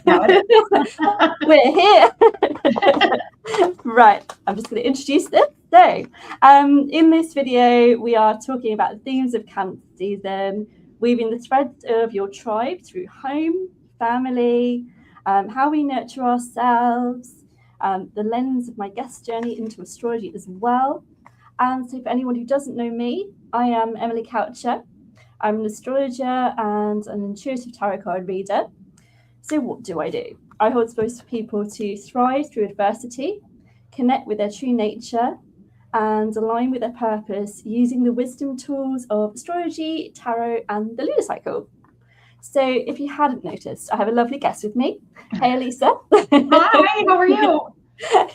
Now it is. We're here. Right, I'm just going to introduce this. So, in this video, we are talking about the themes of Cancer season, weaving the threads of your tribe through home, family, how we nurture ourselves, the lens of my guest journey into astrology as well. And so for anyone who doesn't know me, I am Emily Kalcher. I'm an astrologer and an intuitive tarot card reader. So what do? I hold space for people to thrive through adversity, connect with their true nature, and align with their purpose using the wisdom tools of astrology, tarot, and the lunar cycle. So if you hadn't noticed, I have a lovely guest with me. Hey, Alisa. Hi, how are you?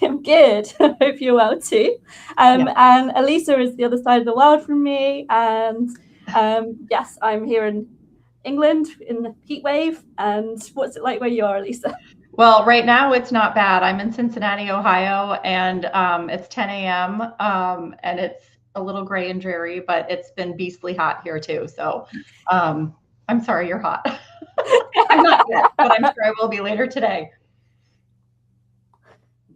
I'm good. I hope you're well too. And Alisa is the other side of the world from me. And yes, I'm here in England in the heat wave. And what's it like where you are, Alisa? Well, right now it's not bad. I'm in Cincinnati, Ohio, and it's 10 a.m. And it's a little gray and dreary, but it's been beastly hot here too. So I'm sorry you're hot. I'm not yet, but I'm sure I will be later today.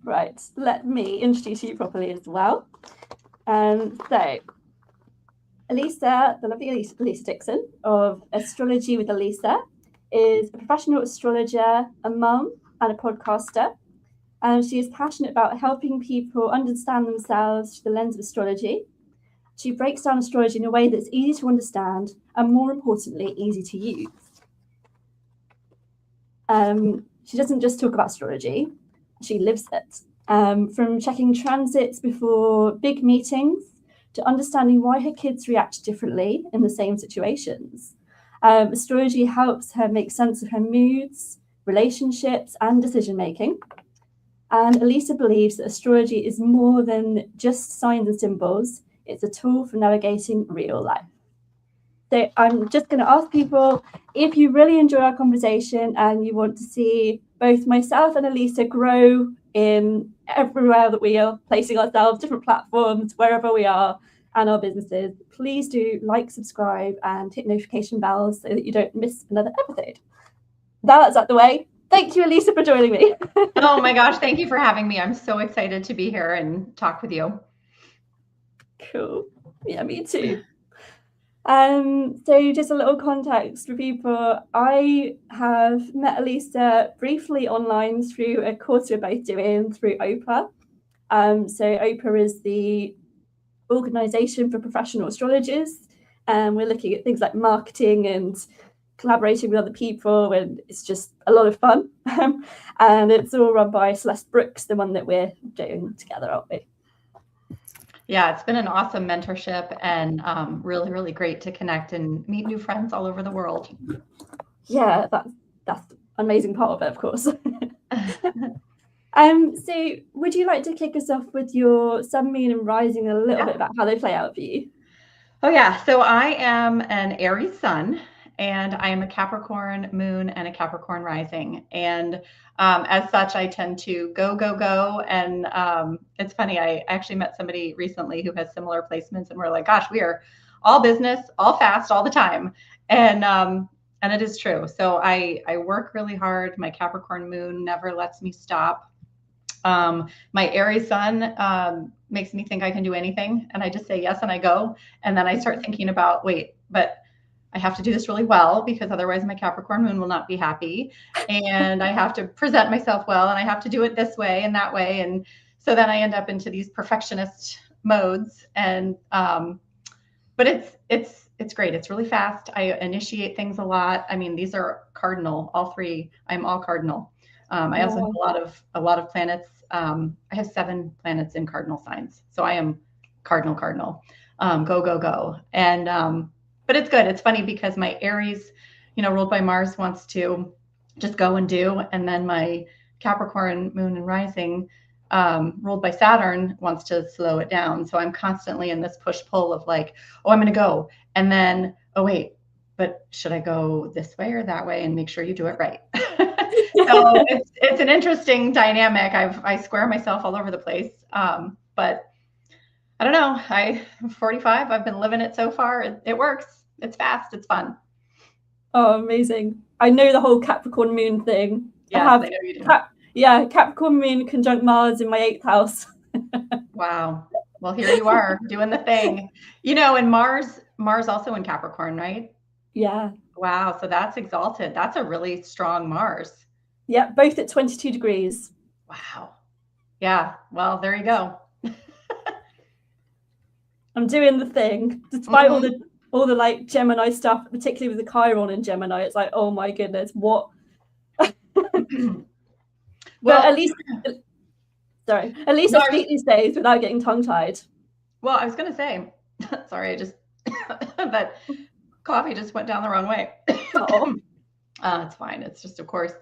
Right, let me introduce you properly as well. So, Alisa, the lovely Alisa Dixon of Astrology with Alisa, is a professional astrologer, a mum, and a podcaster. And she is passionate about helping people understand themselves through the lens of astrology. She breaks down astrology in a way that's easy to understand and, more importantly, easy to use. She doesn't just talk about astrology. She lives it, from checking transits before big meetings to understanding why her kids react differently in the same situations. Astrology helps her make sense of her moods, relationships, and decision-making. And Alisa believes that astrology is more than just signs and symbols. It's a tool for navigating real life. So I'm just going to ask people, if you really enjoy our conversation and you want to see both myself and Alisa grow in everywhere that we are placing ourselves, different platforms, wherever we are, and our businesses, please do like, subscribe, and hit notification bells so that you don't miss another episode. That's out the way. Thank you, Alisa, for joining me. Oh my gosh, thank you for having me. I'm so excited to be here and talk with you. Cool. Yeah, me too. So just a little context for people. I have met Alisa briefly online through a course we're both doing through OPA. So OPA is the organisation for professional astrologers, and we're looking at things like marketing and collaborating with other people, and it's just a lot of fun. And it's all run by Celeste Brooks, the one that we're doing together, aren't we? Yeah, it's been an awesome mentorship and really, really great to connect and meet new friends all over the world. Yeah, that's the amazing part of it, of course. So would you like to kick us off with your sun, moon, and rising, a little bit about how they play out for you? Oh yeah, so I am an Aries sun, and I am a Capricorn moon and a Capricorn rising. And as such, I tend to go. And it's funny, I actually met somebody recently who has similar placements, and we're like, gosh, we are all business, all fast, all the time. And it is true. So I work really hard. My Capricorn moon never lets me stop. My Aries sun makes me think I can do anything. And I just say yes and I go. And then I start thinking about, wait, but I have to do this really well, because otherwise my Capricorn moon will not be happy. And I have to present myself well, and I have to do it this way and that way. And so then I end up into these perfectionist modes. And but it's great. It's really fast. I initiate things a lot. I mean, these are cardinal, all three. I'm all cardinal. I also have a lot of planets. I have 7 planets in cardinal signs. So I am cardinal, go. And but it's good. It's funny because my Aries, ruled by Mars, wants to just go and do. And then my Capricorn moon and rising, ruled by Saturn, wants to slow it down. So I'm constantly in this push-pull of like, oh, I'm going to go. And then, oh, wait, but should I go this way or that way? And make sure you do it right. So it's an interesting dynamic. I square myself all over the place. But I don't know. I'm 45. I've been living it so far. It works. It's fast. It's fun. Oh, amazing. I know the whole Capricorn moon thing Yes, have I know you do. Capricorn Moon conjunct Mars in my 8th house. Wow. Well, here you are doing the thing. And Mars also in Capricorn, right? Yeah. Wow. So that's exalted. That's a really strong Mars. Yeah, both at 22 degrees. Wow. Yeah. Well, there you go. I'm doing the thing, despite all the like Gemini stuff, particularly with the Chiron in Gemini. It's like, oh my goodness, what? But at least No, I speak these days without getting tongue-tied. well, I was going to say, sorry, that coffee just went down the wrong way. Oh. It's fine. It's just, of course,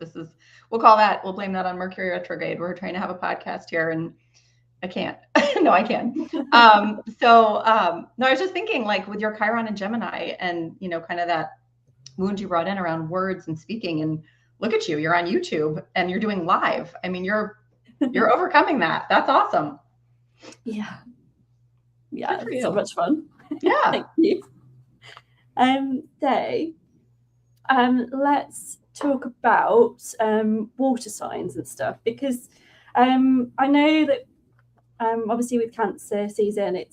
we'll blame that on Mercury retrograde. We're trying to have a podcast here and I can't. No, I can. No, I was just thinking, like, with your Chiron and Gemini and, kind of that wound you brought in around words and speaking, and look at you, you're on YouTube and you're doing live. I mean, you're overcoming that. That's awesome. Yeah. Yeah, it's so much fun. Yeah. Thank you. Let's talk about water signs and stuff, because I know that obviously with Cancer season,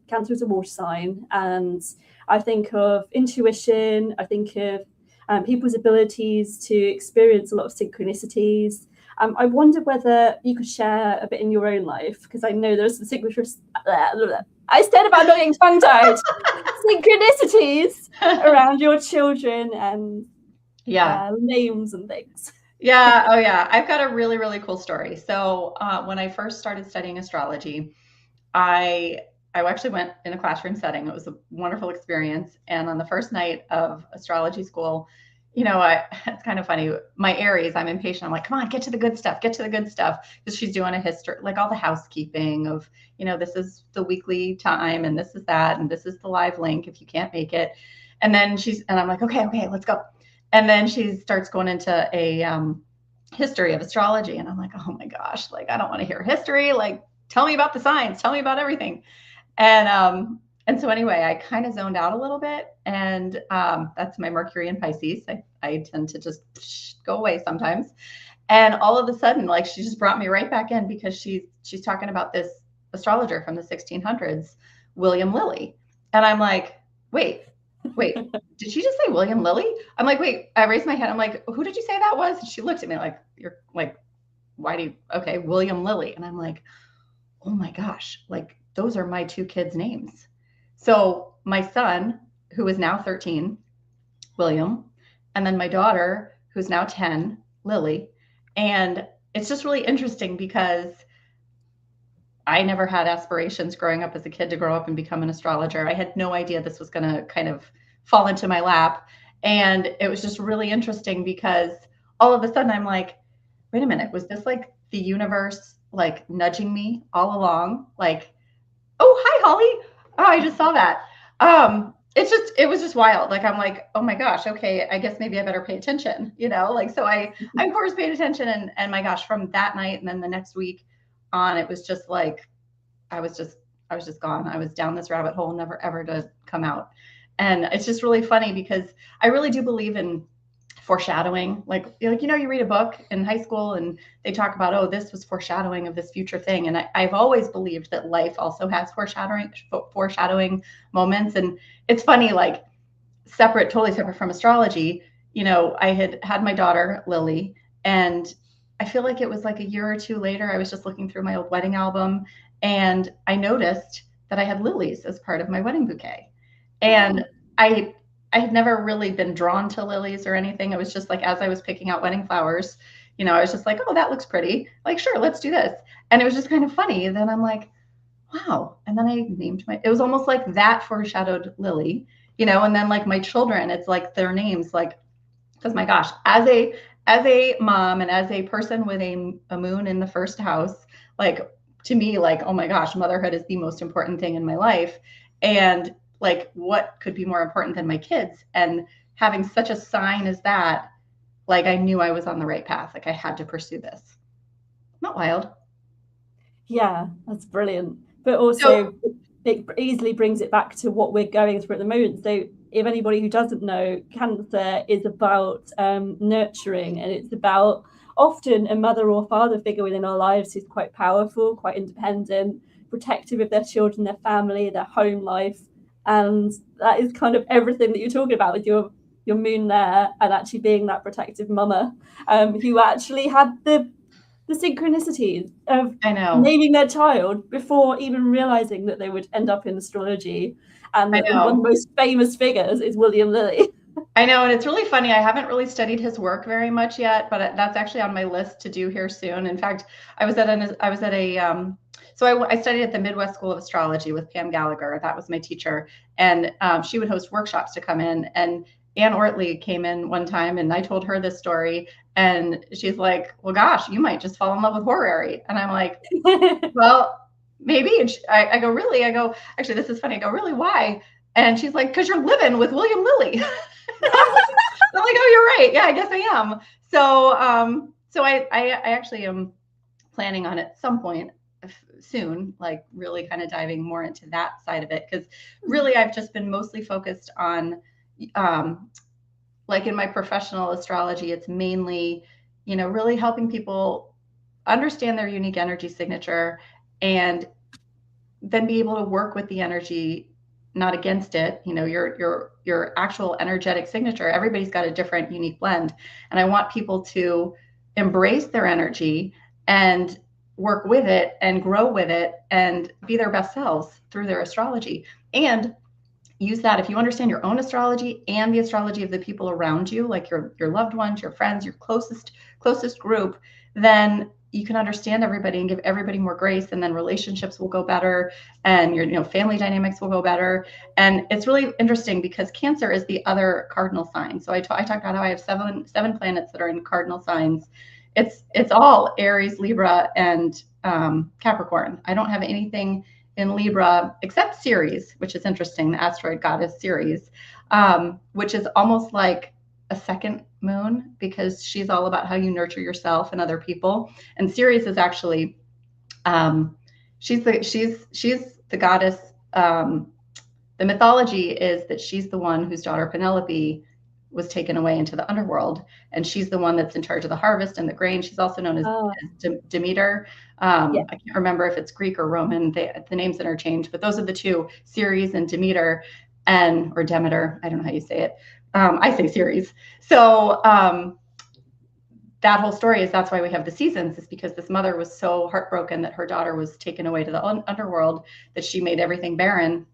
Cancer is a water sign, and I think of intuition, I think of people's abilities to experience a lot of synchronicities. I wonder whether you could share a bit in your own life, because I know there's some synchronicities. I said about not getting tongue-tied. Synchronicities around your children and names and things. Yeah. Oh, yeah. I've got a really, really cool story. So when I first started studying astrology, I actually went in a classroom setting. It was a wonderful experience. And on the first night of astrology school, it's kind of funny. My Aries, I'm impatient. I'm like, come on, get to the good stuff, because she's doing a history, like all the housekeeping of, this is the weekly time and this is that, and this is the live link if you can't make it. And then I'm like, okay, let's go. And then she starts going into a history of astrology. And I'm like, oh my gosh, like, I don't want to hear history. Like, tell me about the signs, tell me about everything. And so anyway, I kind of zoned out a little bit, and that's my Mercury in Pisces. I tend to just go away sometimes. And all of a sudden, like, she just brought me right back in, because she's talking about this astrologer from the 1600s, William Lilly. And I'm like, wait, did she just say William Lilly? I'm like, wait, I raised my hand. I'm like, who did you say that was? And she looked at me like, you're like, okay, William Lilly. And I'm like, oh my gosh, like, those are my two kids' names. So my son, who is now 13, William, and then my daughter, who's now 10, Lily. And it's just really interesting, because I never had aspirations growing up as a kid to grow up and become an astrologer. I had no idea this was going to kind of fall into my lap. And it was just really interesting, because all of a sudden I'm like, wait a minute, was this like the universe like nudging me all along? Like, oh, hi, Holly. Oh, I just saw that. It was just wild. Like, I'm like, oh my gosh, okay, I guess maybe I better pay attention, like, so I of course paid attention, and my gosh, from that night and then the next week on, it was just like, I was just gone. I was down this rabbit hole, never ever to come out. And it's just really funny, because I really do believe in foreshadowing. Like, you read a book in high school and they talk about, oh, this was foreshadowing of this future thing. And I've always believed that life also has foreshadowing moments. And it's funny, like, totally separate from astrology. I had my daughter, Lily, and I feel like it was like a year or two later, I was just looking through my old wedding album, and I noticed that I had lilies as part of my wedding bouquet. And I had never really been drawn to lilies or anything. It was just like, as I was picking out wedding flowers, I was just like, oh, that looks pretty. Like, sure, let's do this. And it was just kind of funny. Then I'm like, wow. And then I named it was almost like that foreshadowed Lily, and then like my children, it's like their names, like, because my gosh, as a mom and as a person with a moon in the first house, like, to me, like, oh my gosh, motherhood is the most important thing in my life. And like, what could be more important than my kids? And having such a sign as that, like, I knew I was on the right path. Like, I had to pursue this. Not wild. Yeah, that's brilliant. But also, it easily brings it back to what we're going through at the moment. So if anybody who doesn't know, Cancer is about nurturing, and it's about often a mother or father figure within our lives who's quite powerful, quite independent, protective of their children, their family, their home life. And that is kind of everything that you're talking about with your moon there, and actually being that protective mama who actually had the synchronicities of naming their child before even realizing that they would end up in astrology. And one of the most famous figures is William Lilly. I know, and it's really funny. I haven't really studied his work very much yet, but that's actually on my list to do here soon. In fact, I studied at the Midwest School of Astrology with Pam Gallagher. That was my teacher, and she would host workshops to come in. And Ann Ortley came in one time, and I told her this story, and she's like, "Well, gosh, you might just fall in love with horary." And I'm like, "Well, maybe." And I go, "Really?" I go, "Actually, this is funny." I go, "Really? Why?" And she's like, "Because you're living with William Lilly." I'm like, "Oh, you're right. Yeah, I guess I am." So I actually am planning on at some point soon, like really kind of diving more into that side of it, because really I've just been mostly focused on, like in my professional astrology, it's mainly, really helping people understand their unique energy signature and then be able to work with the energy, not against it. Your actual energetic signature, everybody's got a different unique blend, and I want people to embrace their energy and work with it and grow with it and be their best selves through their astrology, and use that. If you understand your own astrology and the astrology of the people around you, like your loved ones, your friends, your closest group, then you can understand everybody and give everybody more grace, and then relationships will go better, and your family dynamics will go better. And it's really interesting because Cancer is the other cardinal sign. So I talked about how I have seven planets that are in cardinal signs. It's all Aries, Libra, and Capricorn. I don't have anything in Libra except Ceres, which is interesting, the asteroid goddess Ceres, which is almost like a second moon, because she's all about how you nurture yourself and other people. And Ceres is actually, she's the goddess. The mythology is that she's the one whose daughter Penelope was taken away into the underworld, and she's the one that's in charge of the harvest and the grain. She's also known as Demeter. I can't remember if it's Greek or Roman. The names interchange, but those are the two, Ceres and Demeter, or Demeter. I don't know how you say it. I say Ceres. So that whole story is, that's why we have the seasons, is because this mother was so heartbroken that her daughter was taken away to the underworld that she made everything barren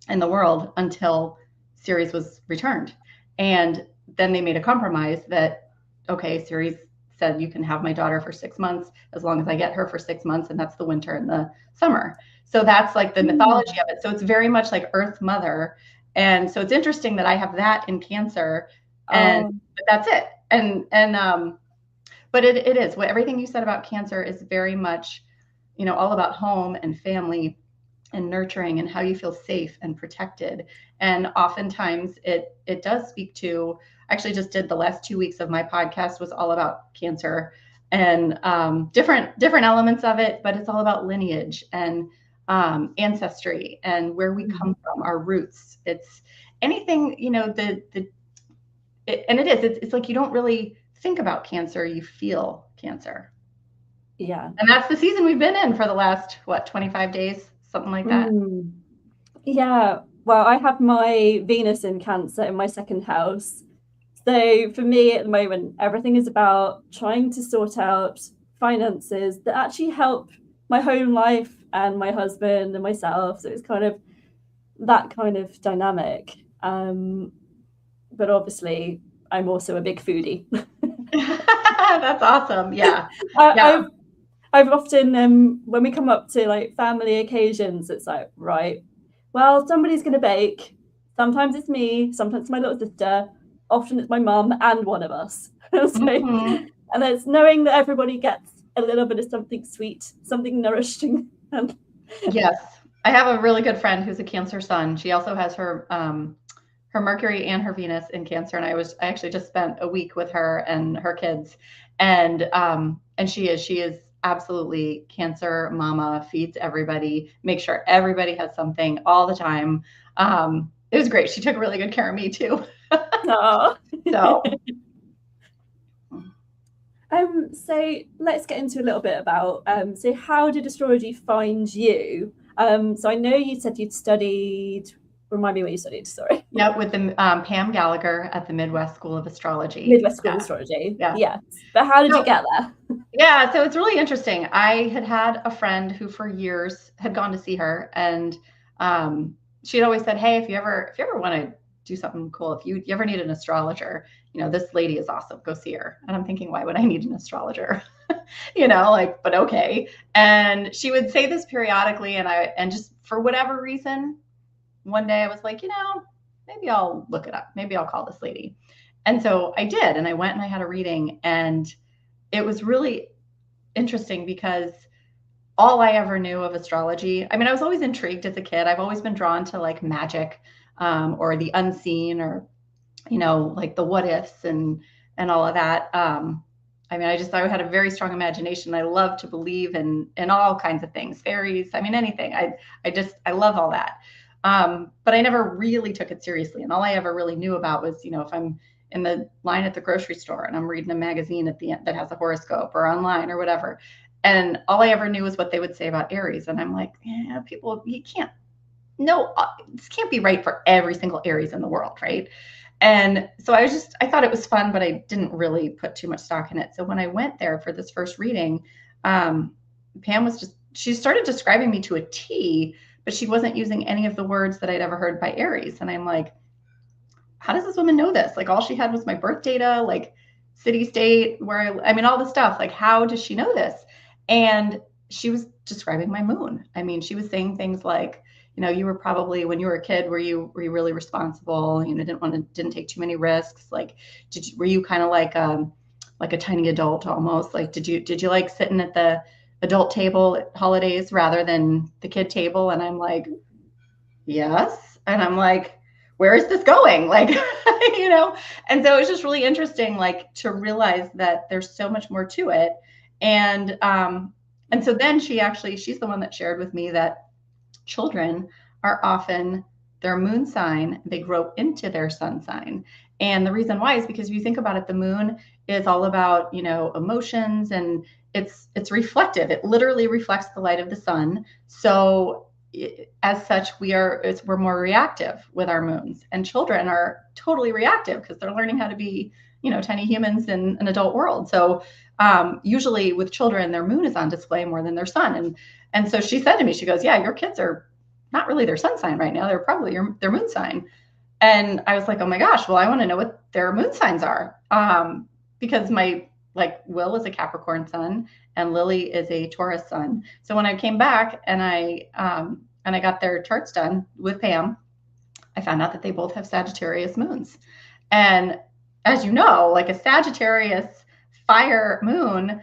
in the world until Ceres was returned. And then they made a compromise that, okay, Ceres said, you can have my daughter for 6 months as long as I get her for 6 months, and that's the winter and the summer. So that's like the mythology of it. So it's very much like Earth Mother. And so it's interesting that I have that in Cancer, and but that's it. But it is what everything you said about Cancer is very much, all about home and family and nurturing and how you feel safe and protected. And oftentimes it does speak to, I actually just did the last 2 weeks of my podcast was all about Cancer, and different elements of it, but it's all about lineage and ancestry and where we come from, our roots. It's anything, it's like you don't really think about Cancer, you feel Cancer. Yeah. And that's the season we've been in for the last, 25 days, something like that. Yeah. Well, I have my Venus in Cancer in my second house. So for me at the moment, everything is about trying to sort out finances that actually help my home life and my husband and myself. So it's kind of that kind of dynamic. But obviously, I'm also a big foodie. That's awesome. Yeah. I've often, when we come up to like family occasions, it's like, right, well, somebody's going to bake. Sometimes it's me, sometimes it's my little sister, often it's my mum and one of us. And it's knowing that everybody gets a little bit of something sweet, something nourishing. Yes. I have a really good friend who's a Cancer sun. She also has her Mercury and her Venus in Cancer. And I actually just spent a week with her and her kids. And she is absolutely Cancer mama, feeds everybody, makes sure everybody has something all the time. it was great. She took really good care of me too. Oh. So. So let's get into a little bit about, so how did astrology find you? So I know you said you'd studied, remind me what you studied, sorry. Yeah, with the Pam Gallagher at the Midwest School of Astrology. Midwest School of Astrology. Yeah. Yes. But how did you get there? Yeah, so it's really interesting. I had a friend who for years had gone to see her, and she'd always said, hey, if you ever want to do something cool, if you ever need an astrologer, this lady is awesome, go see her. And I'm thinking, why would I need an astrologer? But okay. And she would say this periodically, and just for whatever reason, one day I was like, maybe I'll look it up. Maybe I'll call this lady. And so I did, and I went and I had a reading, and it was really interesting because all I ever knew of astrology, I mean, I was always intrigued as a kid. I've always been drawn to like magic, or the unseen, or, like the what ifs and all of that. I mean, I had a very strong imagination. I love to believe in all kinds of things, fairies. I mean, anything. I love all that. But I never really took it seriously. And all I ever really knew about was, if I'm in the line at the grocery store and I'm reading a magazine at the end that has a horoscope, or online or whatever. And all I ever knew was what they would say about Aries. And I'm like, people, this can't be right for every single Aries in the world, right? And so I thought it was fun, but I didn't really put too much stock in it. So when I went there for this first reading, Pam she started describing me to a T, but she wasn't using any of the words that I'd ever heard by Aries. And I'm like, how does this woman know this? Like, all she had was my birth data, like city, state, where I mean, all the stuff. Like, how does she know this? And she was describing my moon. I mean, she was saying things like, you were probably, when you were a kid, were you really responsible? Didn't take too many risks. Like, were you kind of like a tiny adult almost? Like, did you like sitting at the adult table at holidays rather than the kid table? And I'm like, yes. And I'm like, where is this going? Like, and so it's just really interesting, like, to realize that there's so much more to it. And so then she's the one that shared with me that children are often their moon sign, they grow into their sun sign. And the reason why is because if you think about it, the moon is all about, emotions, and it's reflective. It literally reflects the light of the sun. So as such, we're more reactive with our moons, and children are totally reactive because they're learning how to be, tiny humans in an adult world. So usually with children, their moon is on display more than their sun. And so she said to me, she goes, yeah, your kids are not really their sun sign right now. They're probably their moon sign. And I was like, oh my gosh, well, I want to know what their moon signs are. Because Will is a Capricorn sun and Lily is a Taurus sun. So when I came back and I got their charts done with Pam, I found out that they both have Sagittarius moons. And as you know, like a Sagittarius fire moon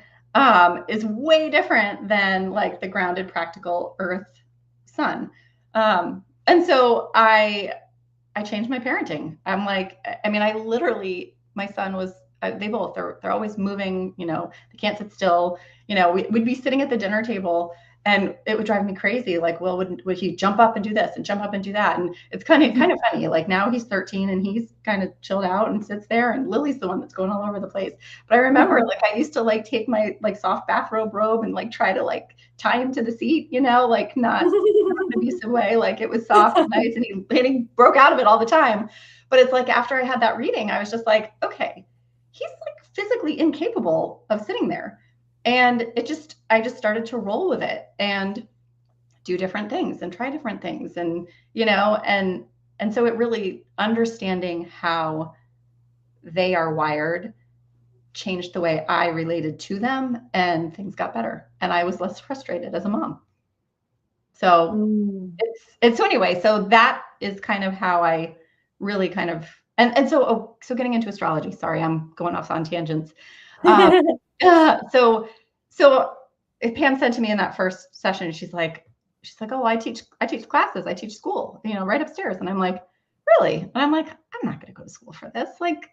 is way different than like the grounded, practical Earth sun. And so I changed my parenting. I'm like, I mean, I literally, my son was, they're always moving, they can't sit still. We'd be sitting at the dinner table and it would drive me crazy. Like, Will, would he jump up and do this and jump up and do that? And it's kind of funny. Like, now he's 13 and he's kind of chilled out and sits there, and Lily's the one that's going all over the place. But I remember, like, I used to like take my like soft bathrobe and like try to like tie him to the seat, like not in an abusive way. Like, it was soft and nice, and he broke out of it all the time. But it's like, after I had that reading, I was just like, okay, he's like physically incapable of sitting there. And I just started to roll with it and do different things and try different things. And, and so it really, understanding how they are wired changed the way I related to them, and things got better. And I was less frustrated as a mom. So so anyway, so that is kind of how I really kind of, so getting into astrology, sorry, I'm going off on tangents. So Pam said to me in that first session, she's like, oh, I teach classes, I teach school, right upstairs. And I'm like, really? And I'm like, I'm not going to go to school for this. Like,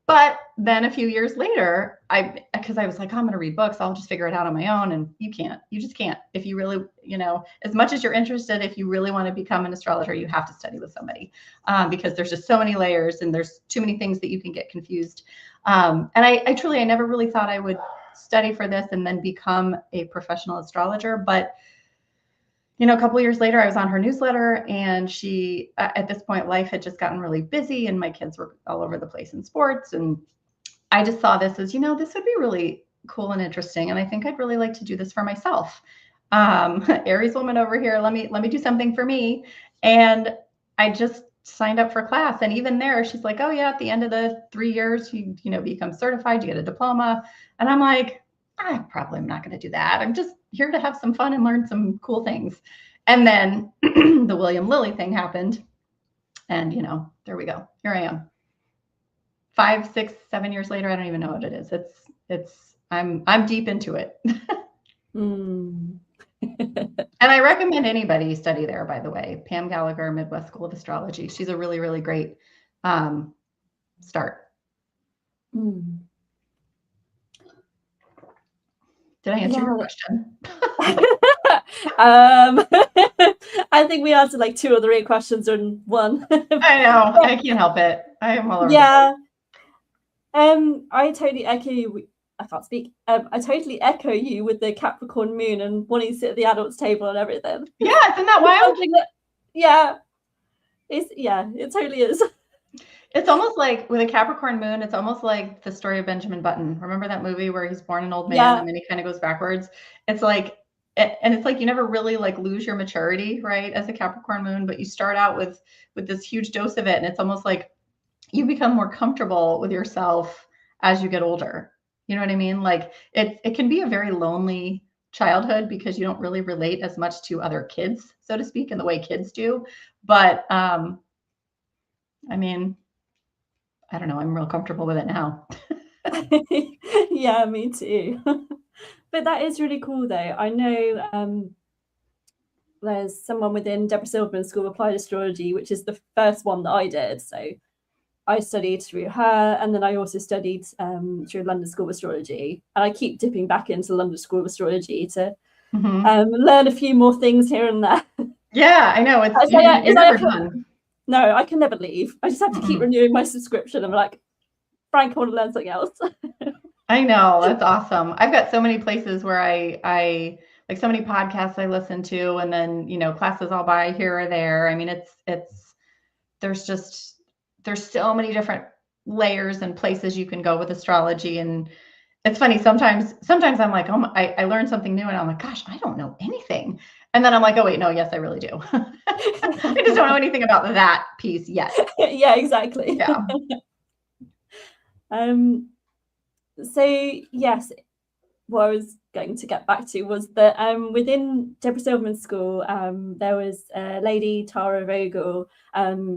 but then a few years later, I because I was like, oh, I'm going to read books. I'll just figure it out on my own. And you just can't. If you really, as much as you're interested, if you really want to become an astrologer, you have to study with somebody because there's just so many layers and there's too many things that you can get confused. And I never really thought I would study for this and then become a professional astrologer. But a couple of years later, I was on her newsletter, and she, at this point, life had just gotten really busy and my kids were all over the place in sports. And I just saw this as, this would be really cool and interesting. And I think I'd really like to do this for myself. Aries woman over here, let me do something for me. And I just signed up for class. And even there, she's like, oh yeah, at the end of the 3 years, you become certified, you get a diploma. And I'm like, I probably am not going to do that. I'm just here to have some fun and learn some cool things. And then the William Lilly thing happened. And, there we go. Here I am. 5, 6, 7 years later. I don't even know what it is. I'm deep into it. And I recommend anybody study there, by the way. Pam Gallagher, Midwest School of Astrology. She's a really, really great start. Did I answer your question? I think we answered like 2 or 3 questions in one. I know. I can't help it. I am all over. Yeah. I totally echo you. I can't speak. I totally echo you with the Capricorn moon and wanting to sit at the adults table and everything. Yeah, isn't that wild? It totally is. It's almost like with a Capricorn moon, it's almost like the story of Benjamin Button. Remember that movie where he's born an old man and then he kind of goes backwards? It's like, and it's like you never really like lose your maturity, right, as a Capricorn moon, but you start out with this huge dose of it, and it's almost like you become more comfortable with yourself as you get older. You know what I mean? Like it can be a very lonely childhood because you don't really relate as much to other kids, so to speak, in the way kids do. But I mean, I don't know. I'm real comfortable with it now. Yeah, me too. But that is really cool, though. I know there's someone within Deborah Silverman's School of Applied Astrology, which is the first one that I did. So I studied through her, and then I also studied through London School of Astrology. And I keep dipping back into London School of Astrology to learn a few more things here and there. Yeah, I know. It's never done. No, I can never leave. I just have to keep renewing my subscription. I'm like, Frank, I want to learn something else. I know. That's awesome. I've got so many places where I like so many podcasts I listen to, and then, classes I'll buy here or there. I mean, there's so many different layers and places you can go with astrology. And it's funny. Sometimes I'm like, oh, I learned something new and I'm like, gosh, I don't know anything. And then I'm like, oh, wait, no, yes, I really do. I just don't know anything about that piece yet. Yeah, exactly. Yeah. So yes, what I was going to get back to was that within Deborah Silverman's school, there was a lady, Tara Vogel.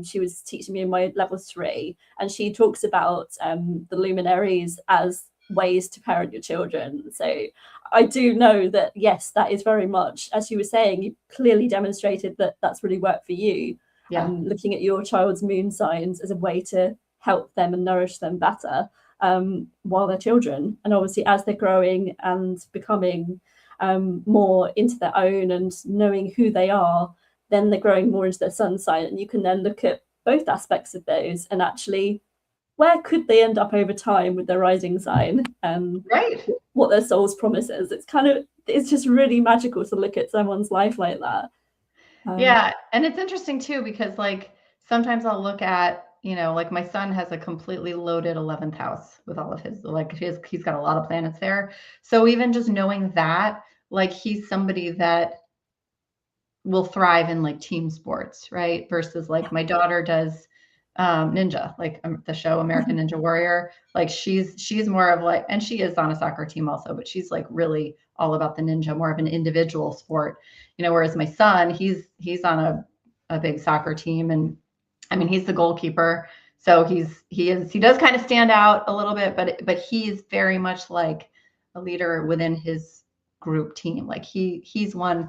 She was teaching me in my level 3, and she talks about the luminaries as ways to parent your children. So I do know that, yes, that is very much, as you were saying, you clearly demonstrated that that's really worked for you. Yeah. Looking at your child's moon signs as a way to help them and nourish them better while they're children. And obviously, as they're growing and becoming more into their own and knowing who they are, then they're growing more into their sun sign. And you can then look at both aspects of those and actually, where could they end up over time with their rising sign? Right. What their soul's promises. It's just really magical to look at someone's life like that. Yeah. And it's interesting too, because like sometimes I'll look at, like my son has a completely loaded 11th house with all of his, like he's got a lot of planets there. So even just knowing that, like he's somebody that will thrive in like team sports, right? Versus like my daughter does ninja, like the show American Ninja Warrior. Like she's more of like, and she is on a soccer team also, but she's like really all about the ninja, more of an individual sport, whereas my son, he's on a big soccer team, and I mean, he's the goalkeeper. So he does kind of stand out a little bit, but he's very much like a leader within his group team. Like he's one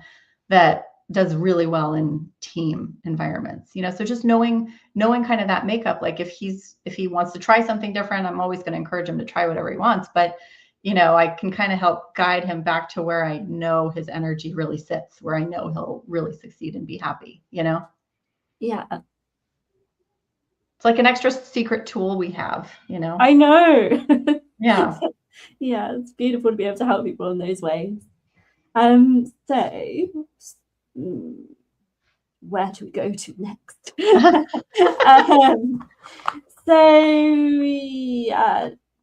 that does really well in team environments, so just knowing kind of that makeup, like if he wants to try something different, I'm always going to encourage him to try whatever he wants. But, I can kind of help guide him back to where I know his energy really sits, where I know he'll really succeed and be happy. Yeah. It's like an extra secret tool we have. I know. Yeah. Yeah, it's beautiful to be able to help people in those ways. So where do we go to next? So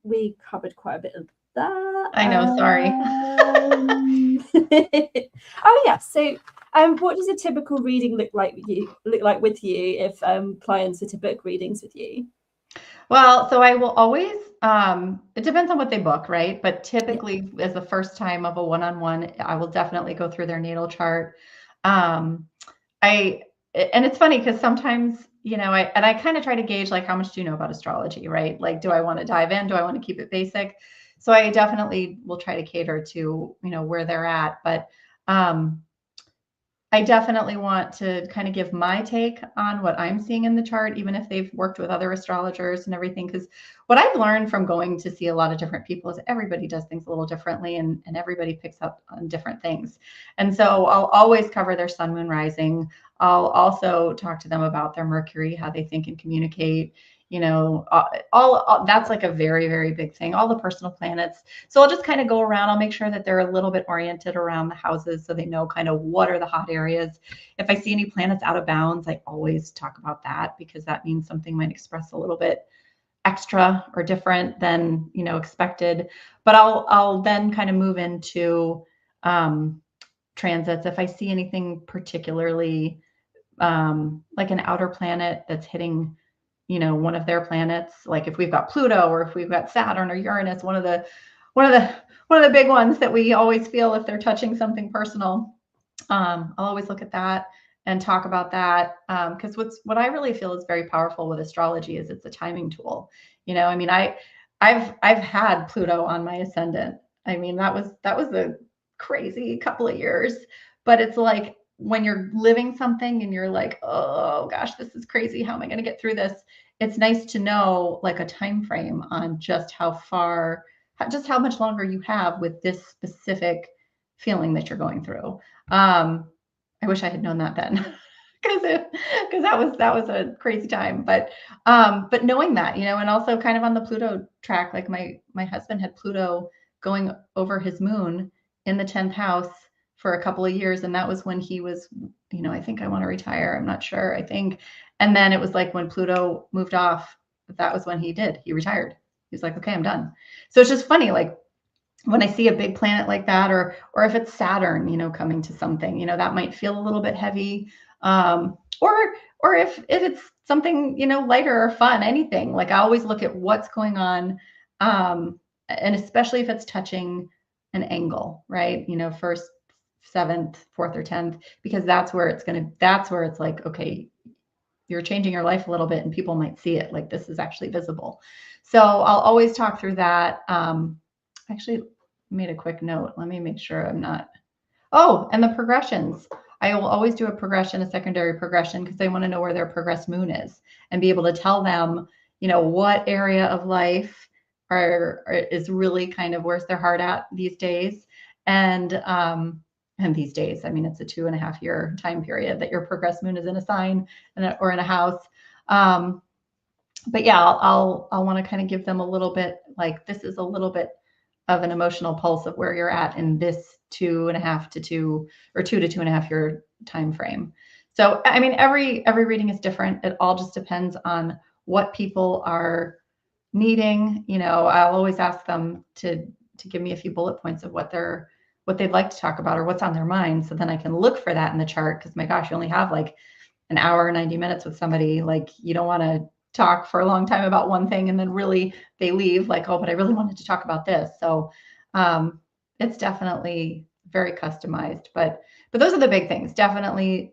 we covered quite a bit of that. I know, sorry. Oh yeah. So what does a typical reading look like with you if clients were to book readings with you? Well, so I will always, it depends on what they book, right? But typically, as the first time of a one-on-one, I will definitely go through their natal chart. And it's funny because sometimes, I kind of try to gauge like, how much do you know about astrology, right? Like, do I want to dive in? Do I want to keep it basic? So I definitely will try to cater to, where they're at. But I definitely want to kind of give my take on what I'm seeing in the chart, even if they've worked with other astrologers and everything. Because what I've learned from going to see a lot of different people is everybody does things a little differently, and everybody picks up on different things. And so I'll always cover their sun, moon, rising. I'll also talk to them about their Mercury, how they think and communicate. All that's like a very, very big thing, all the personal planets. So I'll just kind of go around. I'll make sure that they're a little bit oriented around the houses so they know kind of what are the hot areas. If I see any planets out of bounds, I always talk about that, because that means something might express a little bit extra or different than expected. But I'll then kind of move into transits. If I see anything particularly like an outer planet that's hitting one of their planets, like if we've got Pluto or if we've got Saturn or Uranus, one of the big ones that we always feel if they're touching something personal. I'll always look at that and talk about that, because what I really feel is very powerful with astrology is it's a timing tool. I've had Pluto on my ascendant. I mean, that was a crazy couple of years, but it's like when you're living something and you're like, oh gosh, this is crazy. How am I going to get through this? It's nice to know like a time frame on just how much longer you have with this specific feeling that you're going through. I wish I had known that then. Because that was a crazy time, but knowing that, and also kind of on the Pluto track, like my husband had Pluto going over his moon in the 10th house for a couple of years, and that was when he was, I think I want to retire. I'm not sure. I think, and then it was like when Pluto moved off, that was when he retired. He was like, okay, I'm done. So it's just funny, like when I see a big planet like that, or if it's Saturn, coming to something, that might feel a little bit heavy. Or if it's something, lighter or fun, anything. Like I always look at what's going on. And especially if it's touching an angle, right? First, 7th, 4th, or 10th, because that's where it's like, okay, you're changing your life a little bit and people might see it. Like this is actually visible. So I'll always talk through that. Actually made a quick note. Let me make sure I'm not. Oh, and the progressions. I will always do a progression, a secondary progression, because they want to know where their progressed moon is and be able to tell them, what area of life is really kind of where's their heart at these days. And these days, I mean, it's a 2.5 year time period that your progressed moon is in a sign or in a house. But yeah, I'll want to kind of give them a little bit, like this is a little bit of an emotional pulse of where you're at in this 2.5 to 2 or 2 to 2.5 year time frame. So I mean, every reading is different. It all just depends on what people are needing. I'll always ask them to give me a few bullet points of what they'd like to talk about or what's on their mind, so then I can look for that in the chart. Because my gosh, you only have like an hour, 90 minutes with somebody. Like you don't want to talk for a long time about one thing and then really they leave like, oh, but I really wanted to talk about this. So it's definitely very customized, but those are the big things, definitely.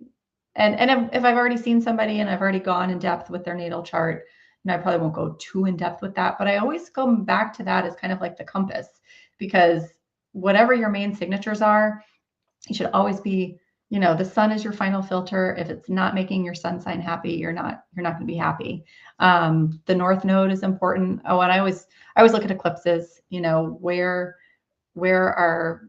And if I've already seen somebody and I've already gone in depth with their natal chart, I probably won't go too in depth with that, but I always go back to that as kind of like the compass, because whatever your main signatures are, you should always be the sun is your final filter. If it's not making your sun sign happy, you're not going to be happy. The North Node is important. Oh, and I always look at eclipses, where are,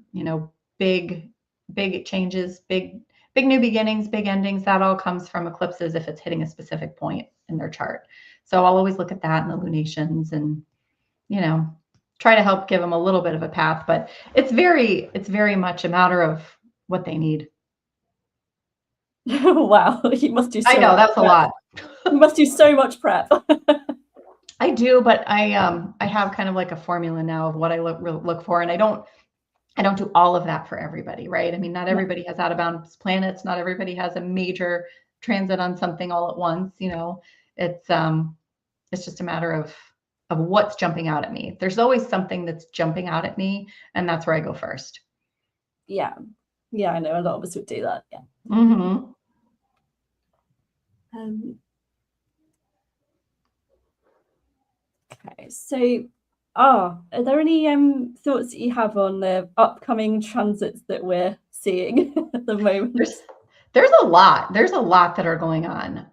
big changes, big new beginnings, big endings. That all comes from eclipses if it's hitting a specific point in their chart. So I'll always look at that and the lunations and, try to help give them a little bit of a path, but it's very much a matter of what they need. Wow, you must do so I know, that's a lot. You must do so much prep. I do, but I have kind of like a formula now of what I look for, and I don't do all of that for everybody, right? I mean, not everybody has out of bounds planets. Not everybody has a major transit on something all at once. It's just a matter of what's jumping out at me. There's always something that's jumping out at me, and that's where I go first. Yeah, I know a lot of us would do that. Yeah. Mm-hmm. Okay, so are there any thoughts that you have on the upcoming transits that we're seeing at the moment? There's a lot that are going on.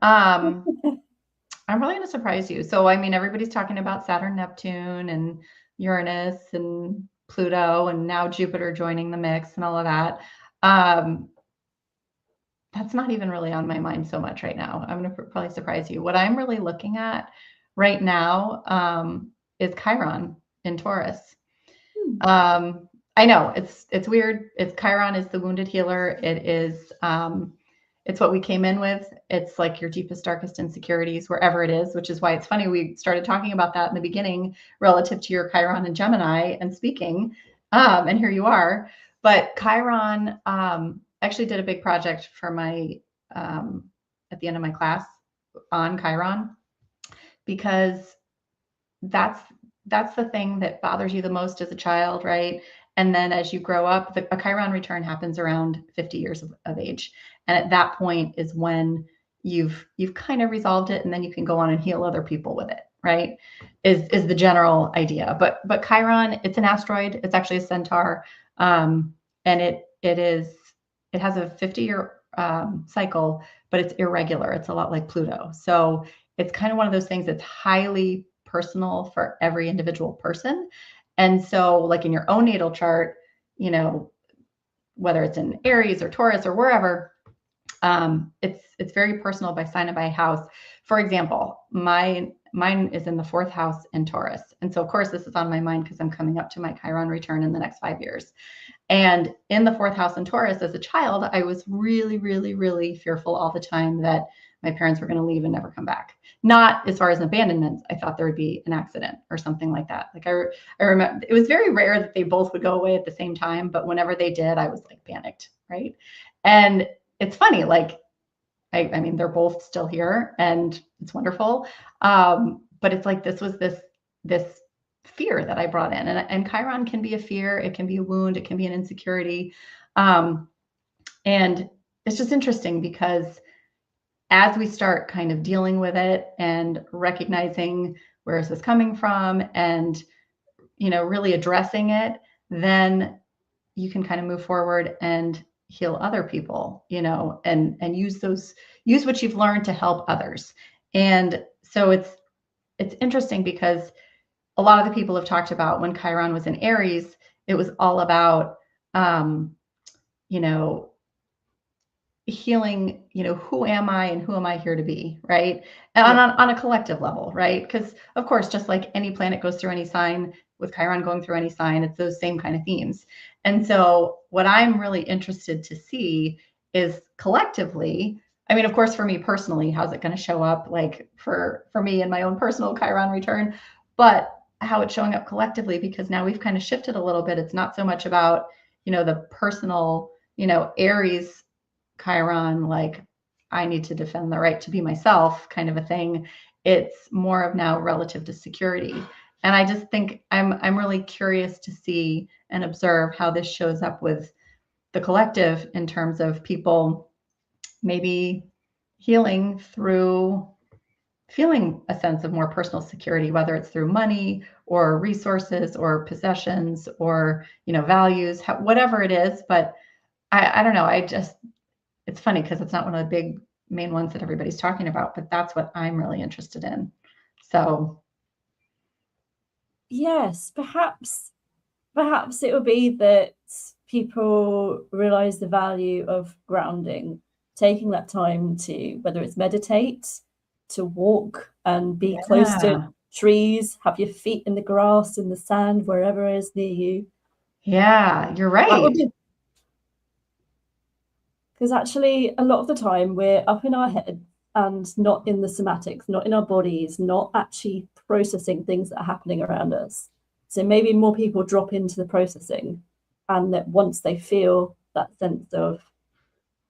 I'm probably going to surprise you. So, I mean, everybody's talking about Saturn, Neptune, and Uranus, and Pluto, and now Jupiter joining the mix and all of that. That's not even really on my mind so much right now. I'm going to probably surprise you. What I'm really looking at right now is Chiron in Taurus. I know it's weird. Chiron is the wounded healer. It is it's what we came in with. It's like your deepest, darkest insecurities, wherever it is, which is why it's funny we started talking about that in the beginning relative to your Chiron and Gemini and speaking. And here you are. But Chiron actually did a big project for my at the end of my class on Chiron, because that's the thing that bothers you the most as a child, right? And then as you grow up, a Chiron return happens around 50 years of age. And at that point is when you've kind of resolved it, and then you can go on and heal other people with it, right? Is the general idea. But Chiron, it's an asteroid. It's actually a centaur. And it has a 50-year cycle, but it's irregular. It's a lot like Pluto. So it's kind of one of those things that's highly personal for every individual person. And so like in your own natal chart, whether it's in Aries or Taurus or wherever, it's very personal by sign and by house. For example, mine is in the 4th house in Taurus. And so of course this is on my mind because I'm coming up to my Chiron return in the next 5 years. And in the 4th house in Taurus, as a child, I was really, really, really fearful all the time that my parents were going to leave and never come back. Not as far as abandonment. I thought there would be an accident or something like that. Like I remember it was very rare that they both would go away at the same time, but whenever they did, I was like panicked, right? And it's funny, like, I mean, they're both still here and it's wonderful. But it's like, this was this fear that I brought in, and Chiron can be a fear. It can be a wound. It can be an insecurity. And it's just interesting because as we start kind of dealing with it and recognizing where is this coming from and, really addressing it, then you can kind of move forward and heal other people, and use what you've learned to help others. And so it's interesting because a lot of the people have talked about when Chiron was in Aries, it was all about, healing, who am I and who am I here to be, right? And on a collective level, right? Because of course, just like any planet goes through any sign, with Chiron going through any sign, it's those same kind of themes. And so what I'm really interested to see is collectively, I mean, of course, for me personally, how's it going to show up like for me in my own personal Chiron return, but how it's showing up collectively, because now we've kind of shifted a little bit. It's not so much about, the personal, Aries Chiron, like I need to defend the right to be myself kind of a thing. It's more of now relative to security. And I just think I'm really curious to see and observe how this shows up with the collective in terms of people maybe healing through feeling a sense of more personal security, whether it's through money or resources or possessions or, values, whatever it is. But I don't know. it's funny because it's not one of the big main ones that everybody's talking about, but that's what I'm really interested in. So yes, perhaps it would be that people realize the value of grounding, taking that time to, whether it's meditate, to walk and be close to yeah. trees, have your feet in the grass, in the sand, wherever it is near you. Yeah, you're That would right. be, because actually a lot of the time we're up in our head and not in the somatics, not in our bodies, not actually processing things that are happening around us. So maybe more people drop into the processing, and that once they feel that sense of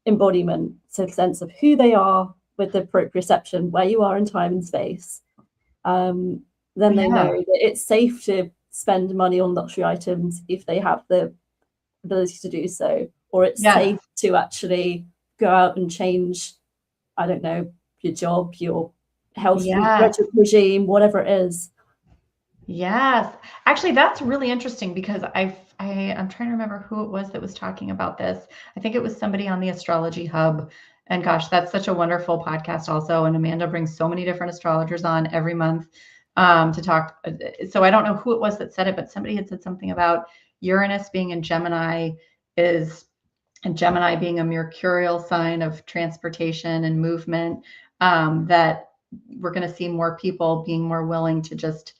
embodiment, so sense of who they are with the proprioception, where you are in time and space, then they know Yeah. that it's safe to spend money on luxury items if they have the ability to do so, or it's Yes. safe to actually go out and change, I don't know, your job, your health Yes. regime, whatever it is. Yes. Actually, that's really interesting because I'm trying to remember who it was that was talking about this. I think it was somebody on the Astrology Hub. And gosh, that's such a wonderful podcast also. And Amanda brings so many different astrologers on every month to talk. So I don't know who it was that said it, but somebody had said something about Uranus being in Gemini is, and Gemini being a mercurial sign of transportation and movement, that we're going to see more people being more willing to just